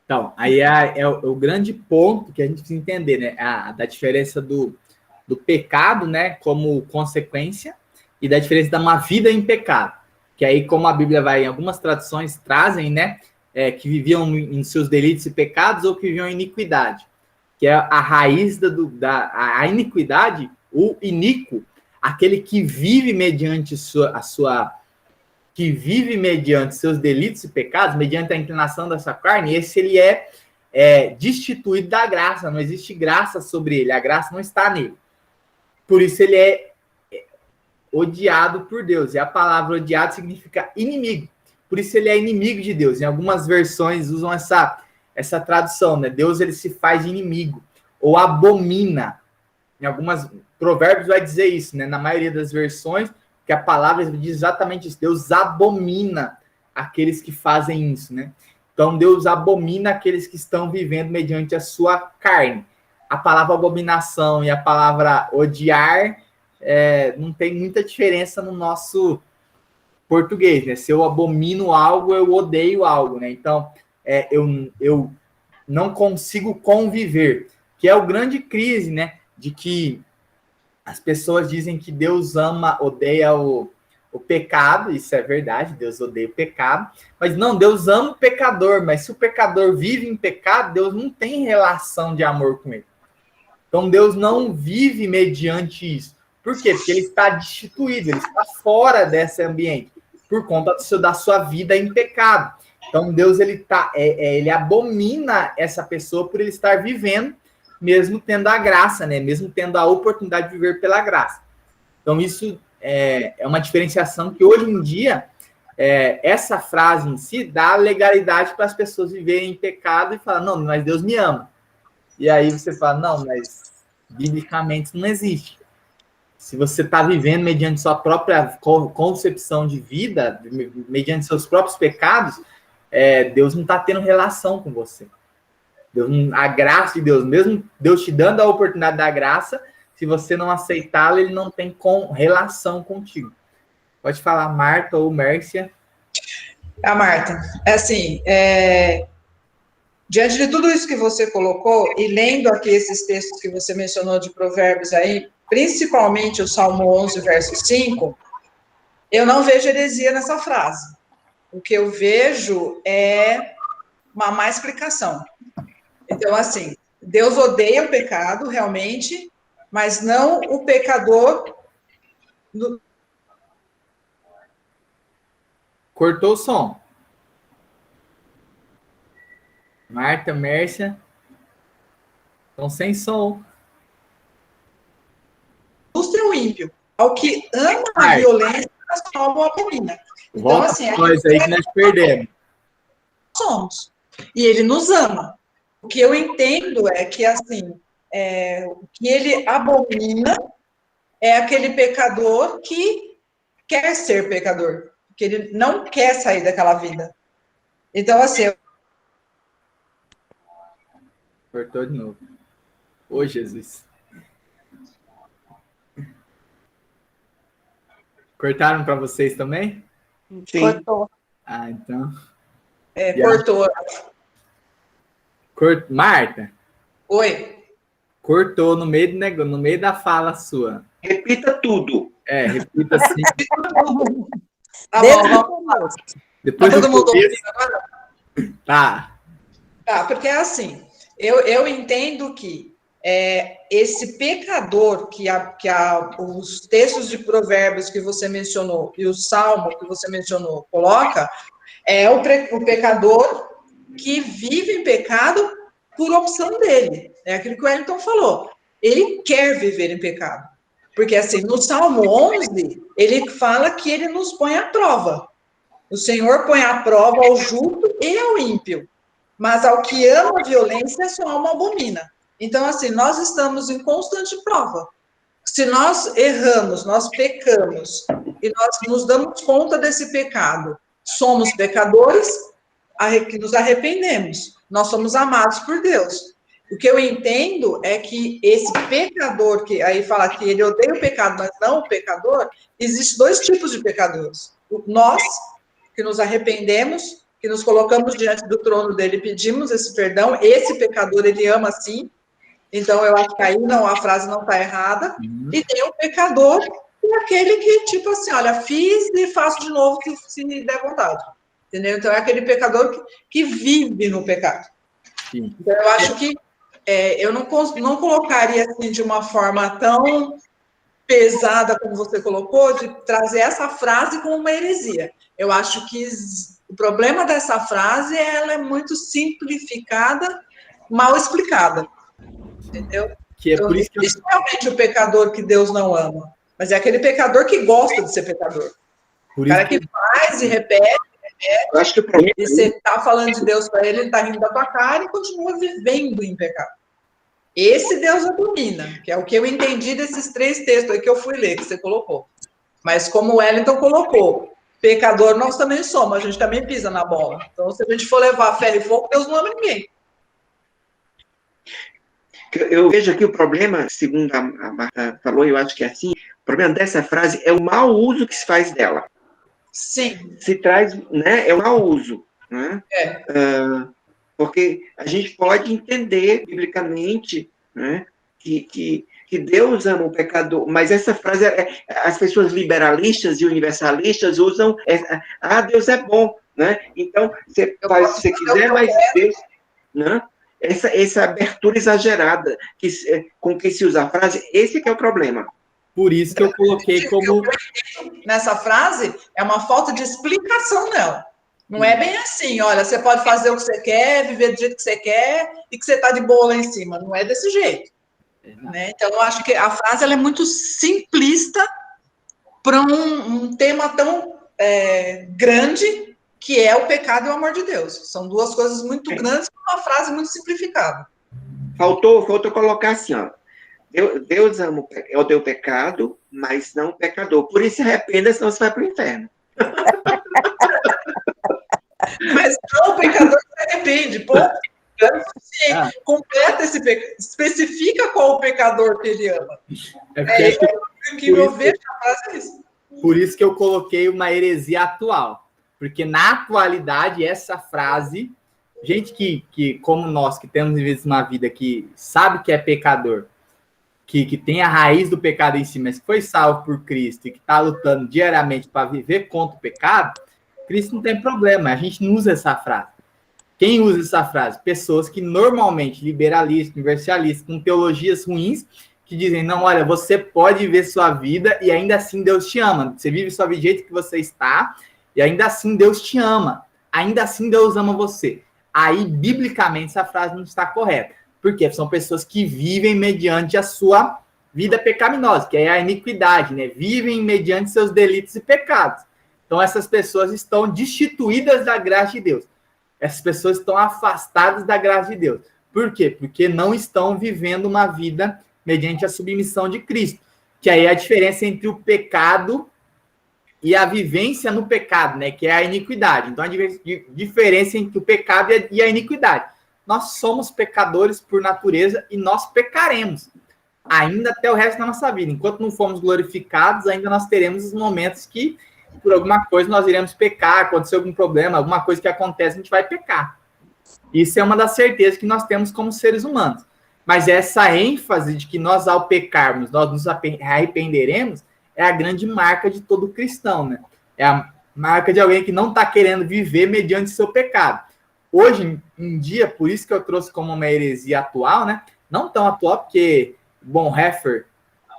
Então, aí é o grande ponto que a gente precisa entender, né? Da diferença do pecado, né, como consequência, e da diferença de uma vida em pecado. Que aí, como a Bíblia vai, em algumas traduções trazem, né, que viviam em seus delitos e pecados ou que viviam em iniquidade. Que é a raiz a iniquidade, o iníquo, aquele que vive mediante que vive mediante seus delitos e pecados, mediante a inclinação dessa carne, esse ele é destituído da graça, não existe graça sobre ele, a graça não está nele. Por isso ele é odiado por Deus, e a palavra odiado significa inimigo, por isso ele é inimigo de Deus. Em algumas versões usam essa tradução, né? Deus ele se faz inimigo, ou abomina. Em algumas provérbios vai dizer isso, né? Na maioria das versões, que a palavra diz exatamente isso. Deus abomina aqueles que fazem isso, né? Então, Deus abomina aqueles que estão vivendo mediante a sua carne. A palavra abominação e a palavra odiar não tem muita diferença no nosso português, né? Se eu abomino algo, eu odeio algo, né? Então, eu não consigo conviver, que é o grande crise, né? De que as pessoas dizem que Deus odeia o pecado, isso é verdade, Deus odeia o pecado, mas não, Deus ama o pecador, mas se o pecador vive em pecado, Deus não tem relação de amor com ele. Então Deus não vive mediante isso. Por quê? Porque ele está destituído, ele está fora desse ambiente, por conta da sua vida em pecado. Então Deus ele abomina essa pessoa por ele estar vivendo, mesmo tendo a graça, né? Mesmo tendo a oportunidade de viver pela graça. Então, isso é uma diferenciação que, hoje em dia, essa frase em si dá legalidade para as pessoas viverem em pecado e falar, não, mas Deus me ama. E aí você fala, não, mas biblicamente não existe. Se você está vivendo mediante sua própria concepção de vida, mediante seus próprios pecados, Deus não está tendo relação com você. A graça de Deus, mesmo Deus te dando a oportunidade da graça, se você não aceitá-la, ele não tem relação contigo. Pode falar, Marta ou Mércia. A Marta, assim, diante de tudo isso que você colocou, e lendo aqui esses textos que você mencionou de Provérbios aí, principalmente o Salmo 11, verso 5, eu não vejo heresia nessa frase. O que eu vejo é uma má explicação. Então, assim, Deus odeia o pecado, realmente, mas não o pecador... Cortou o som. Marta, Mércia, estão sem som. Indústria o ímpio. Ao que ama a violência, transforma o abomina. Então, volta assim, nós aí que nós perdemos. Somos. E ele nos ama. O que eu entendo é que, assim, o que ele abomina é aquele pecador que quer ser pecador, que ele não quer sair daquela vida. Então, assim... Cortou de novo. Ô, Jesus. Cortaram para vocês também? Sim. Cortou. Ah, então... cortou. Marta? Oi? Cortou no meio da fala sua. Repita tudo. Repita assim. Tá Desde bom, o vamos. começo. Depois Tá do todo mundo começo, ouvindo agora? tá. Tá, porque é assim, eu entendo que esse pecador os textos de provérbios que você mencionou e o salmo que você mencionou coloca, é o pecador que vive em pecado por opção dele. É aquilo que o Wellington falou. Ele quer viver em pecado. Porque, assim, no Salmo 11, ele fala que ele nos põe à prova. O Senhor põe à prova ao justo e ao ímpio. Mas ao que ama a violência, sua alma abomina. Então, assim, nós estamos em constante prova. Se nós erramos, nós pecamos, e nós nos damos conta desse pecado, somos pecadores, que nos arrependemos. Nós somos amados por Deus. O que eu entendo é que esse pecador, que aí fala que ele odeia o pecado, mas não o pecador, existem dois tipos de pecadores. Nós, que nos arrependemos, que nos colocamos diante do trono dele e pedimos esse perdão, esse pecador, ele ama sim. Então, eu acho que aí não, a frase não está errada. E tem o pecador, que é aquele que, tipo assim, olha, fiz e faço de novo se me der vontade. Entendeu? Então, é aquele pecador que vive no pecado. Sim. Então, eu acho que eu não colocaria assim de uma forma tão pesada como você colocou, de trazer essa frase como uma heresia. Eu acho que o problema dessa frase ela é muito simplificada, mal explicada. Entendeu? Que é por isso que eu... Existe realmente o pecador que Deus não ama, mas é aquele pecador que gosta de ser pecador. Por O cara isso que faz e repete, Eu acho que o problema e você está falando de Deus para ele está rindo da tua cara e continua vivendo em pecado. Esse Deus abomina, que é o que eu entendi desses 3 textos aí que eu fui ler, que você colocou. Mas como o Wellington colocou, pecador nós também somos, a gente também pisa na bola. Então, se a gente for levar ferro e fogo, Deus não ama ninguém. Eu vejo aqui o problema, segundo a Marta falou, eu acho que é assim, o problema dessa frase é o mau uso que se faz dela. Sim. Se traz, né, é o mau uso, né? Porque a gente pode entender, biblicamente, né, que Deus ama o pecador, mas essa frase, as pessoas liberalistas e universalistas usam, Deus é bom, né? Então, você faz o que você quiser, mas Deus... Né? Essa abertura exagerada com que se usa a frase, esse que é o problema. Por isso que eu coloquei como... Nessa frase, é uma falta de explicação nela. Não é bem assim, olha, você pode fazer o que você quer, viver do jeito que você quer e que você está de boa lá em cima. Não é desse jeito. Né? Então, eu acho que a frase ela é muito simplista para um tema tão grande que é o pecado e o amor de Deus. São duas coisas muito grandes para uma frase muito simplificada. Faltou colocar assim, ó. Deus odeia o pecado, mas não o pecador. Por isso se arrependa, senão você vai para o inferno. Mas não, o pecador se arrepende, ponto. Completa esse pecado, especifica qual o pecador que ele ama. Por isso que eu coloquei uma heresia atual. Porque na atualidade, essa frase, gente que como nós, que temos vivido uma vida que sabe que é pecador, que tem a raiz do pecado em si, mas que foi salvo por Cristo e que está lutando diariamente para viver contra o pecado, Cristo não tem problema, a gente não usa essa frase. Quem usa essa frase? Pessoas que normalmente, liberalistas, universalistas, com teologias ruins, que dizem, não, olha, você pode viver sua vida e ainda assim Deus te ama. Você vive sua vida do jeito que você está e ainda assim Deus te ama. Ainda assim Deus ama você. Aí, biblicamente, essa frase não está correta. Por quê? São pessoas que vivem mediante a sua vida pecaminosa, que é a iniquidade, né? Vivem mediante seus delitos e pecados. Então, essas pessoas estão destituídas da graça de Deus. Essas pessoas estão afastadas da graça de Deus. Por quê? Porque não estão vivendo uma vida mediante a submissão de Cristo. Que aí é a diferença entre o pecado e a vivência no pecado, né? Que é a iniquidade. Então, a diferença entre o pecado e a iniquidade. Nós somos pecadores por natureza e nós pecaremos ainda até o resto da nossa vida. Enquanto não formos glorificados, ainda nós teremos os momentos que, por alguma coisa, nós iremos pecar, acontecer algum problema, alguma coisa que acontece, a gente vai pecar. Isso é uma das certezas que nós temos como seres humanos. Mas essa ênfase de que nós, ao pecarmos, nós nos arrependeremos, é a grande marca de todo cristão, né? marca de alguém que não está querendo viver mediante seu pecado. Hoje em dia, por isso que eu trouxe como uma heresia atual, né? Não tão atual, porque Bonhoeffer,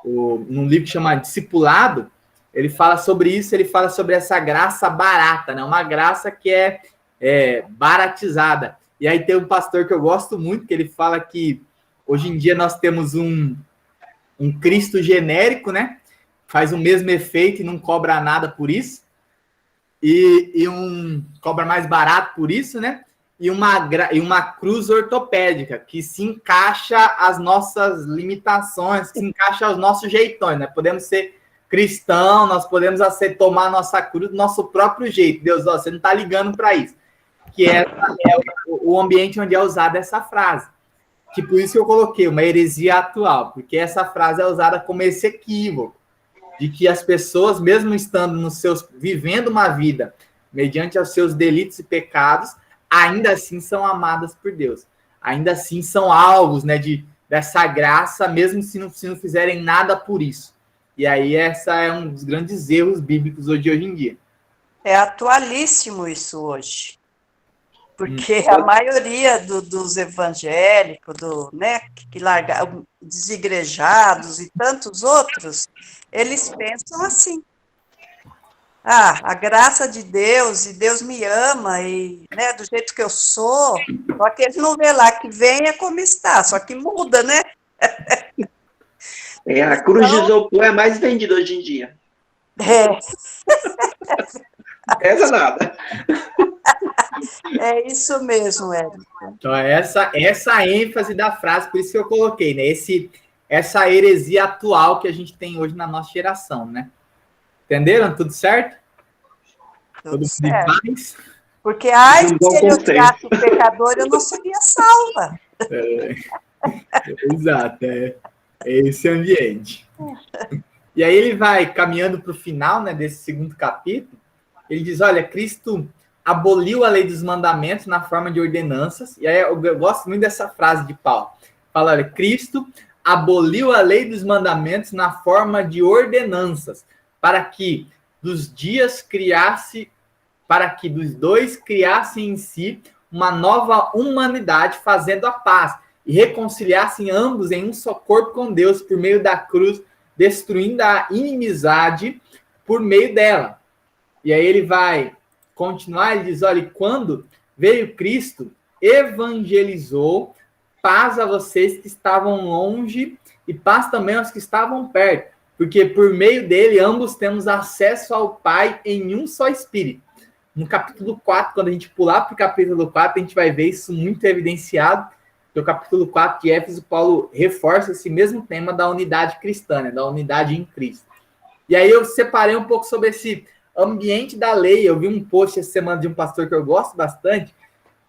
num livro que chama Discipulado, ele fala sobre isso, ele fala sobre essa graça barata, né? Uma graça que é baratizada. E aí tem um pastor que eu gosto muito, que ele fala que hoje em dia nós temos um Cristo genérico, né? Faz o mesmo efeito e não cobra nada por isso. E cobra mais barato por isso, né? E uma cruz ortopédica, que se encaixa às nossas limitações, que se encaixa aos nossos jeitões, né? Podemos ser cristão, nós podemos tomar a nossa cruz do nosso próprio jeito. Deus, você não está ligando para isso. Que é o ambiente onde é usada essa frase. Que por isso que eu coloquei uma heresia atual, porque essa frase é usada como esse equívoco, de que as pessoas, mesmo estando vivendo uma vida mediante os seus delitos e pecados, ainda assim são amadas por Deus. Ainda assim são alvos, né, dessa graça, mesmo se não fizerem nada por isso. E aí essa é um dos grandes erros bíblicos de hoje em dia. É atualíssimo isso hoje. Porque a maioria dos evangélicos, né, que largaram, desigrejados e tantos outros, eles pensam assim. A graça de Deus, e Deus me ama, e, né, do jeito que eu sou, só que eles não vê lá que venha como está, só que muda, né? A cruz de isopor é mais vendida hoje em dia. Não pesa nada. É isso mesmo, Érico. Então, essa ênfase da frase, por isso que eu coloquei, né? Essa heresia atual que a gente tem hoje na nossa geração, né? Entenderam? Tudo certo? Tudo certo. Paz? Porque, se ele odiasse o pecador, eu não seria salva. Exato, é esse ambiente. E aí ele vai caminhando para o final, né, desse segundo capítulo. Ele diz, olha, Cristo aboliu a lei dos mandamentos na forma de ordenanças. E aí eu gosto muito dessa frase de Paulo. Fala, olha, Cristo aboliu a lei dos mandamentos na forma de ordenanças, para que dos dois criassem em si uma nova humanidade, fazendo a paz, e reconciliassem ambos em um só corpo com Deus por meio da cruz, destruindo a inimizade por meio dela. E aí ele vai continuar, ele diz, olha, quando veio Cristo, evangelizou, paz a vocês que estavam longe e paz também aos que estavam perto, porque por meio dele ambos temos acesso ao Pai em um só Espírito. No capítulo 4, quando a gente pular para o capítulo 4, a gente vai ver isso muito evidenciado, que o capítulo 4 de Éfeso, Paulo reforça esse mesmo tema da unidade cristã, né, da unidade em Cristo. E aí eu separei um pouco sobre esse ambiente da lei. Eu vi um post essa semana de um pastor que eu gosto bastante,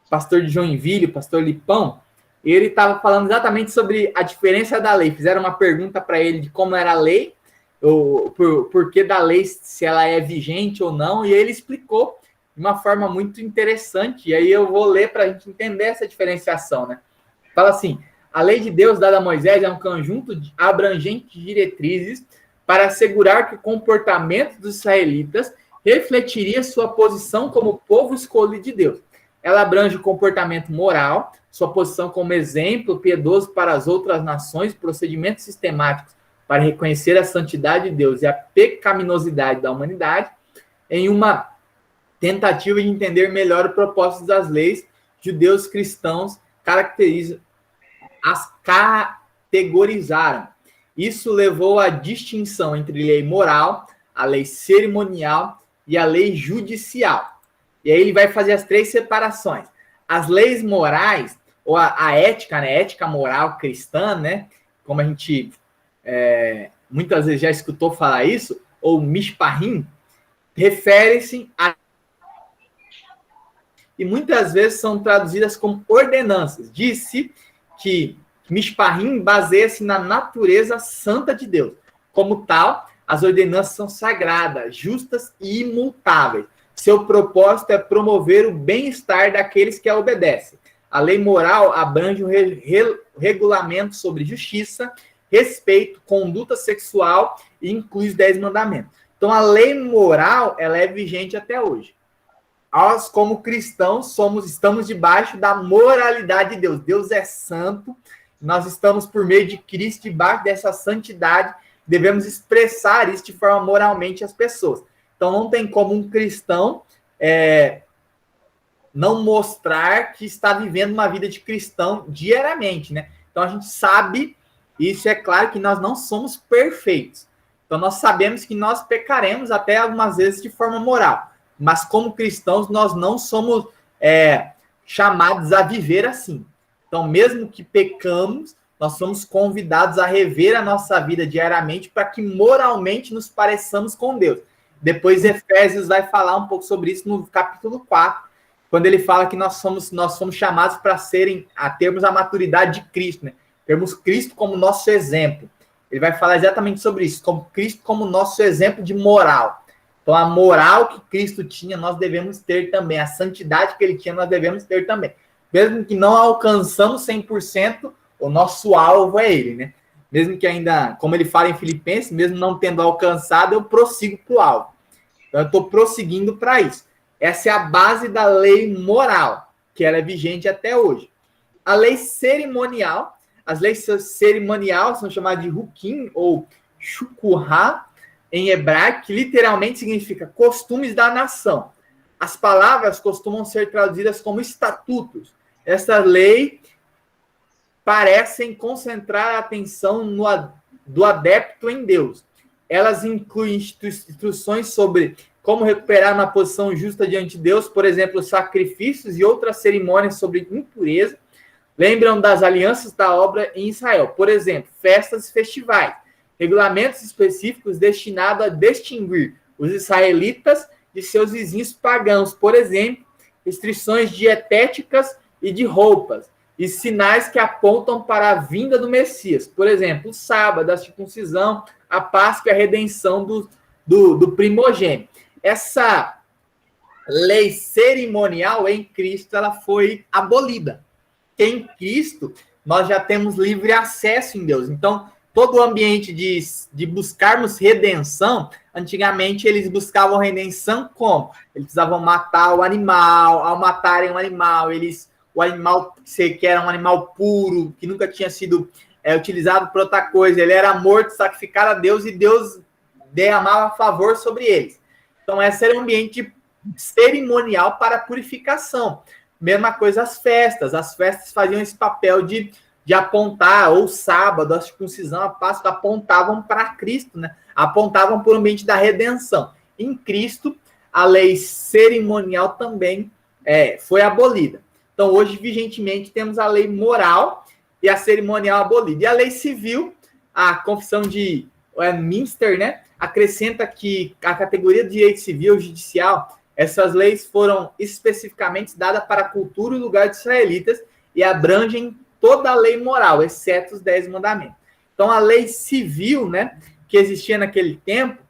pastor de Joinville, pastor Lipão, e ele estava falando exatamente sobre a diferença da lei. Fizeram uma pergunta para ele de como era a lei, ou por que da lei, se ela é vigente ou não, e ele explicou de uma forma muito interessante, e aí eu vou ler para a gente entender essa diferenciação, né? Fala assim, a lei de Deus dada a Moisés é um conjunto abrangente de diretrizes para assegurar que o comportamento dos israelitas refletiria sua posição como povo escolhido de Deus. Ela abrange o comportamento moral, sua posição como exemplo piedoso para as outras nações, procedimentos sistemáticos para reconhecer a santidade de Deus e a pecaminosidade da humanidade, em uma tentativa de entender melhor o propósito das leis. Judeus cristãos as categorizaram. Isso levou à distinção entre lei moral, a lei cerimonial e a lei judicial. E aí ele vai fazer as três separações. As leis morais, ou a ética, né? Ética moral cristã, né? Como a gente muitas vezes já escutou falar isso, ou mishpahim, refere-se a... E muitas vezes são traduzidas como ordenanças. Disse que mishpahim baseia-se na natureza santa de Deus. Como tal, as ordenanças são sagradas, justas e imutáveis. Seu propósito é promover o bem-estar daqueles que a obedecem. A lei moral abrange um regulamento sobre justiça, respeito, conduta sexual e inclui os 10 mandamentos. Então, a lei moral, ela é vigente até hoje. Nós, como cristãos, estamos debaixo da moralidade de Deus. Deus é santo, nós estamos, por meio de Cristo, debaixo dessa santidade, devemos expressar isso de forma moralmente às pessoas. Então, não tem como um cristão não mostrar que está vivendo uma vida de cristão diariamente, né? Então, a gente sabe, isso é claro, que nós não somos perfeitos. Então, nós sabemos que nós pecaremos até algumas vezes de forma moral. Mas, como cristãos, nós não somos chamados a viver assim. Então, mesmo que pecamos, nós somos convidados a rever a nossa vida diariamente para que moralmente nos pareçamos com Deus. Depois, Efésios vai falar um pouco sobre isso no capítulo 4, quando ele fala que nós somos chamados para termos a maturidade de Cristo, né? Termos Cristo como nosso exemplo. Ele vai falar exatamente sobre isso, como Cristo como nosso exemplo de moral. Então, a moral que Cristo tinha, nós devemos ter também. A santidade que ele tinha, nós devemos ter também. Mesmo que não alcançamos 100%, o nosso alvo é ele, né? Mesmo que ainda, como ele fala em Filipenses, mesmo não tendo alcançado, eu prossigo para o alvo. Então, eu estou prosseguindo para isso. Essa é a base da lei moral, que ela é vigente até hoje. A lei cerimonial, as leis cerimoniais são chamadas de Hukim ou Shukurá, em hebraico, que literalmente significa costumes da nação. As palavras costumam ser traduzidas como estatutos. Essa lei parecem concentrar a atenção do adepto em Deus. Elas incluem instruções sobre como recuperar uma posição justa diante de Deus, por exemplo, sacrifícios e outras cerimônias sobre impureza. Lembram das alianças da obra em Israel, por exemplo, festas e festivais, regulamentos específicos destinados a distinguir os israelitas de seus vizinhos pagãos, por exemplo, restrições dietéticas e de roupas, e sinais que apontam para a vinda do Messias, por exemplo, o sábado, a circuncisão, a Páscoa e a redenção do primogênito. Essa lei cerimonial em Cristo, ela foi abolida. Em Cristo, nós já temos livre acesso em Deus. Então, todo o ambiente de buscarmos redenção, antigamente eles buscavam redenção como? Eles precisavam matar o animal. Ao matarem o animal, o animal que era um animal puro, que nunca tinha sido utilizado para outra coisa, ele era morto, sacrificado a Deus, e Deus derramava favor sobre eles. Então, esse era um ambiente cerimonial para purificação. Mesma coisa as festas faziam esse papel de apontar, ou sábado, a circuncisão, a Páscoa, apontavam para Cristo, né? Apontavam para o ambiente da redenção. Em Cristo, a lei cerimonial também foi abolida. Então, hoje, vigentemente, temos a lei moral e a cerimonial abolida. E a lei civil, a Confissão de Westminster, né, acrescenta que a categoria de direito civil judicial, essas leis foram especificamente dadas para a cultura e lugar dos israelitas e abrangem toda a lei moral, exceto os 10 mandamentos. Então, a lei civil, né, que existia naquele tempo,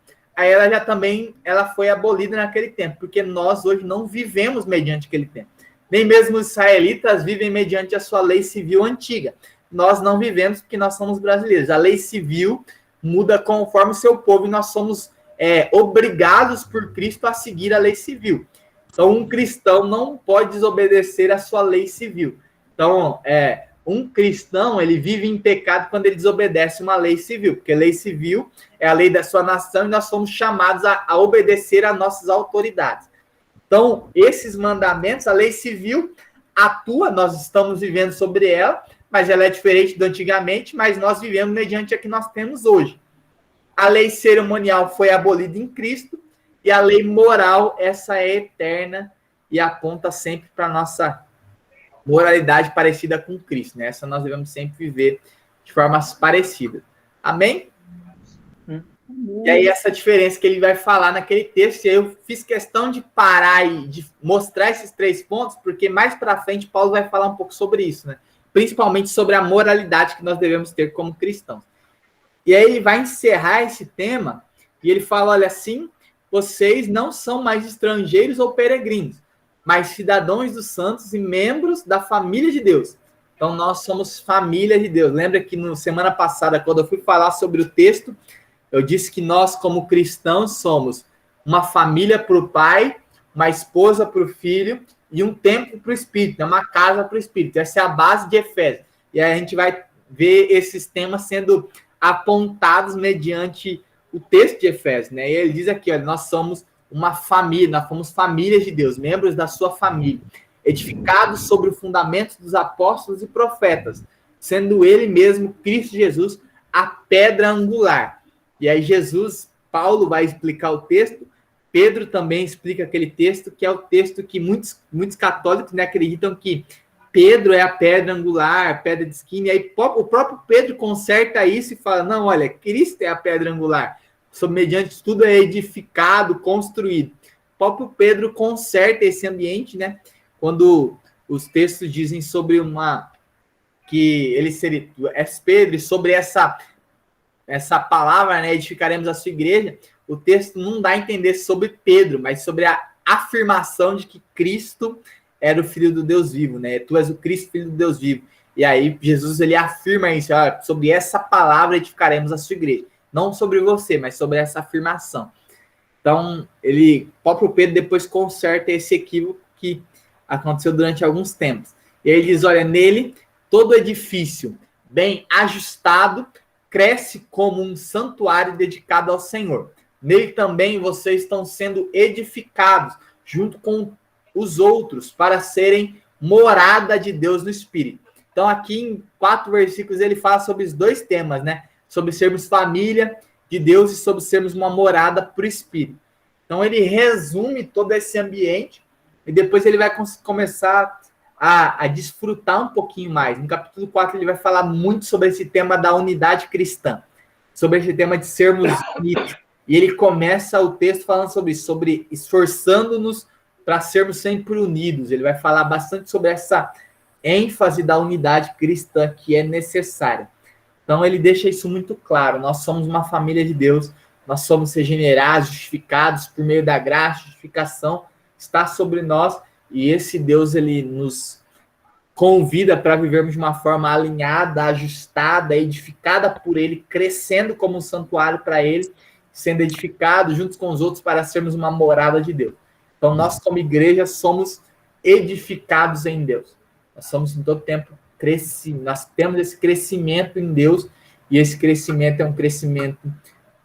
ela foi abolida naquele tempo, porque nós hoje não vivemos mediante aquele tempo. Nem mesmo os israelitas vivem mediante a sua lei civil antiga. Nós não vivemos porque nós somos brasileiros. A lei civil muda conforme o seu povo e nós somos obrigados por Cristo a seguir a lei civil. Então, um cristão não pode desobedecer a sua lei civil. Então, um cristão, ele vive em pecado quando ele desobedece uma lei civil, porque lei civil é a lei da sua nação e nós somos chamados a obedecer às nossas autoridades. Então, esses mandamentos, a lei civil atua, nós estamos vivendo sobre ela, mas ela é diferente do antigamente, mas nós vivemos mediante a que nós temos hoje. A lei cerimonial foi abolida em Cristo, e a lei moral, essa é eterna e aponta sempre para a nossa moralidade parecida com Cristo, né? Essa nós devemos sempre viver de formas parecidas. Amém? E aí, essa diferença que ele vai falar naquele texto, eu fiz questão de parar e de mostrar esses 3 pontos, porque mais para frente Paulo vai falar um pouco sobre isso, né? Principalmente sobre a moralidade que nós devemos ter como cristãos. E aí ele vai encerrar esse tema, e ele fala, olha, assim, vocês não são mais estrangeiros ou peregrinos, mas cidadãos dos santos e membros da família de Deus. Então, nós somos família de Deus. Lembra que na semana passada, quando eu fui falar sobre o texto Eu disse que nós, como cristãos, somos uma família para o pai, uma esposa para o filho e um templo para o Espírito, né? Uma casa para o Espírito. Essa é a base de Efésios. E aí a gente vai ver esses temas sendo apontados mediante o texto de Efésios, né? E ele diz aqui, olha, nós somos uma família, nós somos famílias de Deus, membros da sua família, edificados sobre o fundamento dos apóstolos e profetas, sendo ele mesmo, Cristo Jesus, a pedra angular. E aí Paulo vai explicar o texto, Pedro também explica aquele texto, que é o texto que muitos católicos, né, acreditam que Pedro é a pedra angular, a pedra de esquina, e aí o próprio Pedro conserta isso e fala, não, olha, Cristo é a pedra angular, mediante tudo é edificado, construído. O próprio Pedro conserta esse ambiente, né, quando os textos dizem sobre que ele seria, Pedro, sobre essa palavra, né, edificaremos a sua igreja, o texto não dá a entender sobre Pedro, mas sobre a afirmação de que Cristo era o Filho do Deus vivo, né? Tu és o Cristo, Filho do Deus vivo. E aí Jesus, ele afirma isso, ó, sobre essa palavra edificaremos a sua igreja. Não sobre você, mas sobre essa afirmação. Então, o próprio Pedro depois conserta esse equívoco que aconteceu durante alguns tempos. E aí ele diz, olha, nele, todo edifício bem ajustado cresce como um santuário dedicado ao Senhor. Nele também vocês estão sendo edificados junto com os outros para serem morada de Deus no Espírito. Então aqui em 4 versículos ele fala sobre os 2 temas, né? Sobre sermos família de Deus e sobre sermos uma morada para o Espírito. Então ele resume todo esse ambiente e depois ele vai começar a desfrutar um pouquinho mais. No capítulo 4 ele vai falar muito sobre esse tema da unidade cristã, sobre esse tema de sermos unidos. E ele começa o texto falando sobre isso, sobre esforçando-nos para sermos sempre unidos. Ele vai falar bastante sobre essa ênfase da unidade cristã que é necessária. Então ele deixa isso muito claro. Nós somos uma família de Deus, nós somos regenerados, justificados por meio da graça, justificação está sobre nós, e esse Deus, ele nos convida para vivermos de uma forma alinhada, ajustada, edificada por ele, crescendo como um santuário para ele, sendo edificados juntos com os outros para sermos uma morada de Deus. Então, nós como igreja somos edificados em Deus. Nós somos em todo tempo nós temos esse crescimento em Deus, e esse crescimento é um crescimento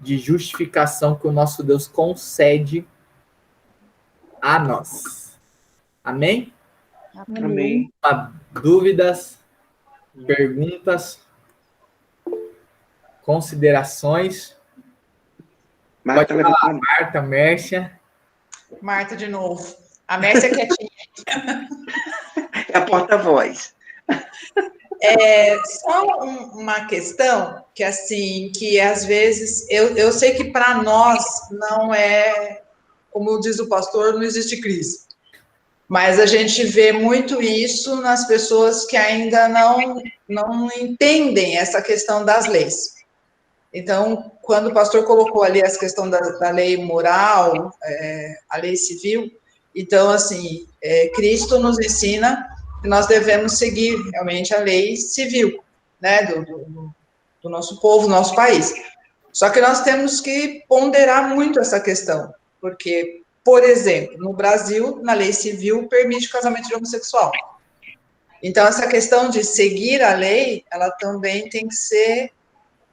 de justificação que o nosso Deus concede a nós. Amém? Amém. Dúvidas, perguntas, considerações? Marta, pode falar, Marta, Mércia. Marta de novo. A Mércia é quietinha. É a porta-voz. Só uma questão que, assim, que às vezes, eu sei que para nós não é, como diz o pastor, não existe crise. Mas a gente vê muito isso nas pessoas que ainda não entendem essa questão das leis. Então, quando o pastor colocou ali essa questão da lei moral, a lei civil, então, assim, Cristo nos ensina que nós devemos seguir realmente a lei civil, né, do nosso povo, do nosso país. Só que nós temos que ponderar muito essa questão, porque, por exemplo, no Brasil, na lei civil, permite o casamento de homossexual. Então, essa questão de seguir a lei, ela também tem que ser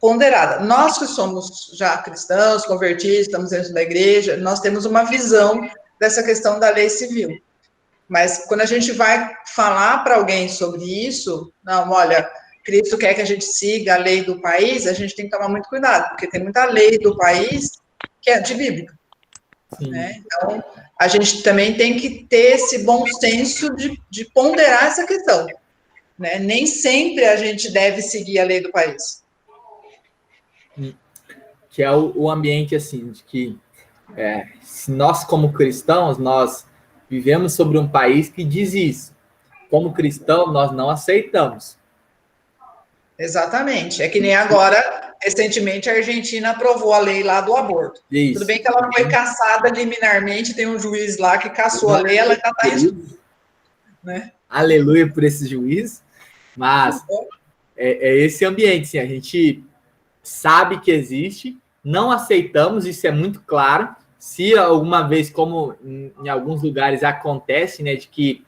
ponderada. Nós que somos já cristãos, convertidos, estamos dentro da igreja, nós temos uma visão dessa questão da lei civil. Mas quando a gente vai falar para alguém sobre isso, não, olha, Cristo quer que a gente siga a lei do país, a gente tem que tomar muito cuidado, porque tem muita lei do país que é antibíblica. Né? Então, a gente também tem que ter esse bom senso de ponderar essa questão. Né? Nem sempre a gente deve seguir a lei do país. Que é o ambiente, assim, de que se nós, como cristãos, nós vivemos sobre um país que diz isso. Como cristão, nós não aceitamos. Exatamente. É que nem agora, recentemente, a Argentina aprovou a lei lá do aborto. Isso. Tudo bem que ela foi cassada liminarmente, tem um juiz lá que cassou a lei, ela está isso. Né? Aleluia por esse juiz. Mas é esse ambiente, assim, a gente sabe que existe, não aceitamos, isso é muito claro. Se alguma vez, como em alguns lugares acontece, né, de que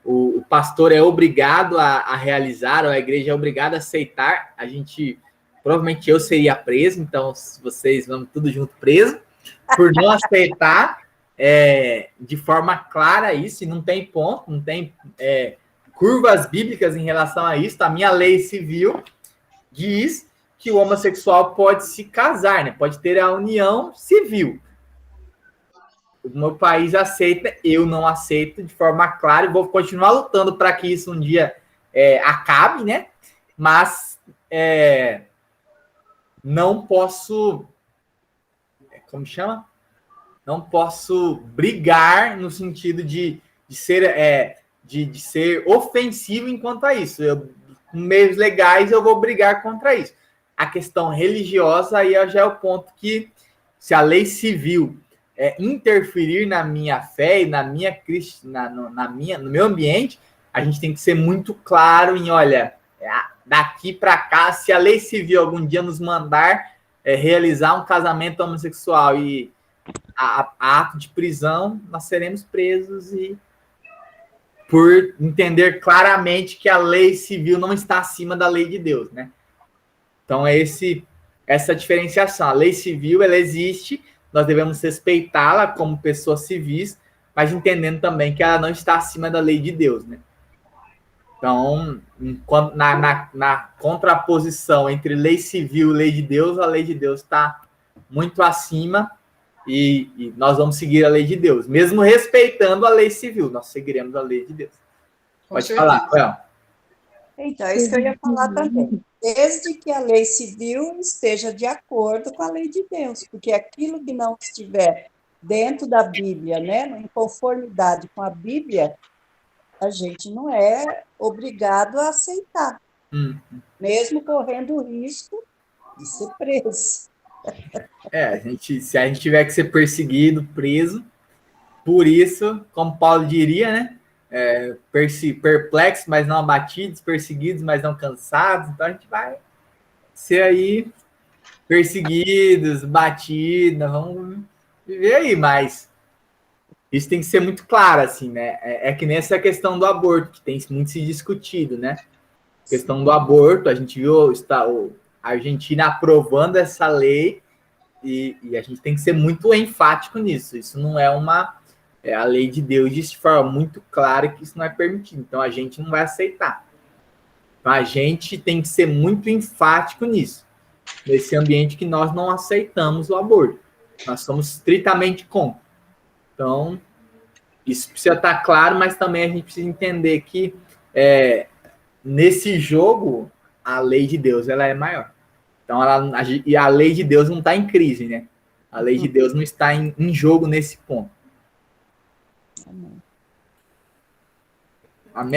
o pastor é obrigado a realizar, ou a igreja é obrigada a aceitar, provavelmente eu seria preso, então vocês vamos tudo junto preso, por não aceitar de forma clara isso, e não tem ponto, não tem curvas bíblicas em relação a isso. A minha lei civil diz que o homossexual pode se casar, né? Pode ter a união civil. O meu país aceita, eu não aceito de forma clara, e vou continuar lutando para que isso um dia acabe, né? Mas não posso, como chama? Não posso brigar no sentido de ser ofensivo enquanto a isso. Com meios legais, eu vou brigar contra isso. A questão religiosa aí já é o ponto que, se a lei civil interferir na minha fé e no meu ambiente, a gente tem que ser muito claro em, olha, daqui para cá, se a lei civil algum dia nos mandar realizar um casamento homossexual e ato de prisão, nós seremos presos, e por entender claramente que a lei civil não está acima da lei de Deus, né? Então essa diferenciação. A lei civil, ela existe, nós devemos respeitá-la como pessoas civis, mas entendendo também que ela não está acima da lei de Deus, né? Então, na contraposição entre lei civil e lei de Deus, a lei de Deus está muito acima, e nós vamos seguir a lei de Deus. Mesmo respeitando a lei civil, nós seguiremos a lei de Deus. Pode falar, Rafael. Então, é isso que eu ia falar também. Desde que a lei civil esteja de acordo com a lei de Deus, porque aquilo que não estiver dentro da Bíblia, né, em conformidade com a Bíblia, a gente não é obrigado a aceitar, mesmo correndo o risco de ser preso. Se a gente tiver que ser perseguido, preso, por isso, como Paulo diria, né? Perplexos, mas não abatidos, perseguidos, mas não cansados. Então a gente vai ser aí perseguidos, batidos, vamos viver aí, mas isso tem que ser muito claro, assim, né? É que nem essa questão do aborto, que tem muito se discutido, né? A questão do aborto, a gente viu a Argentina aprovando essa lei, e a gente tem que ser muito enfático nisso. Isso não é a lei de Deus diz de forma muito clara que isso não é permitido. Então a gente não vai aceitar. Então a gente tem que ser muito enfático nisso, nesse ambiente que nós não aceitamos o aborto. Nós somos estritamente contra. Então, isso precisa estar claro, mas também a gente precisa entender que nesse jogo, a lei de Deus ela é maior. Então, e a lei de Deus não está em crise, né? A lei de Deus não está em jogo nesse ponto. Amém.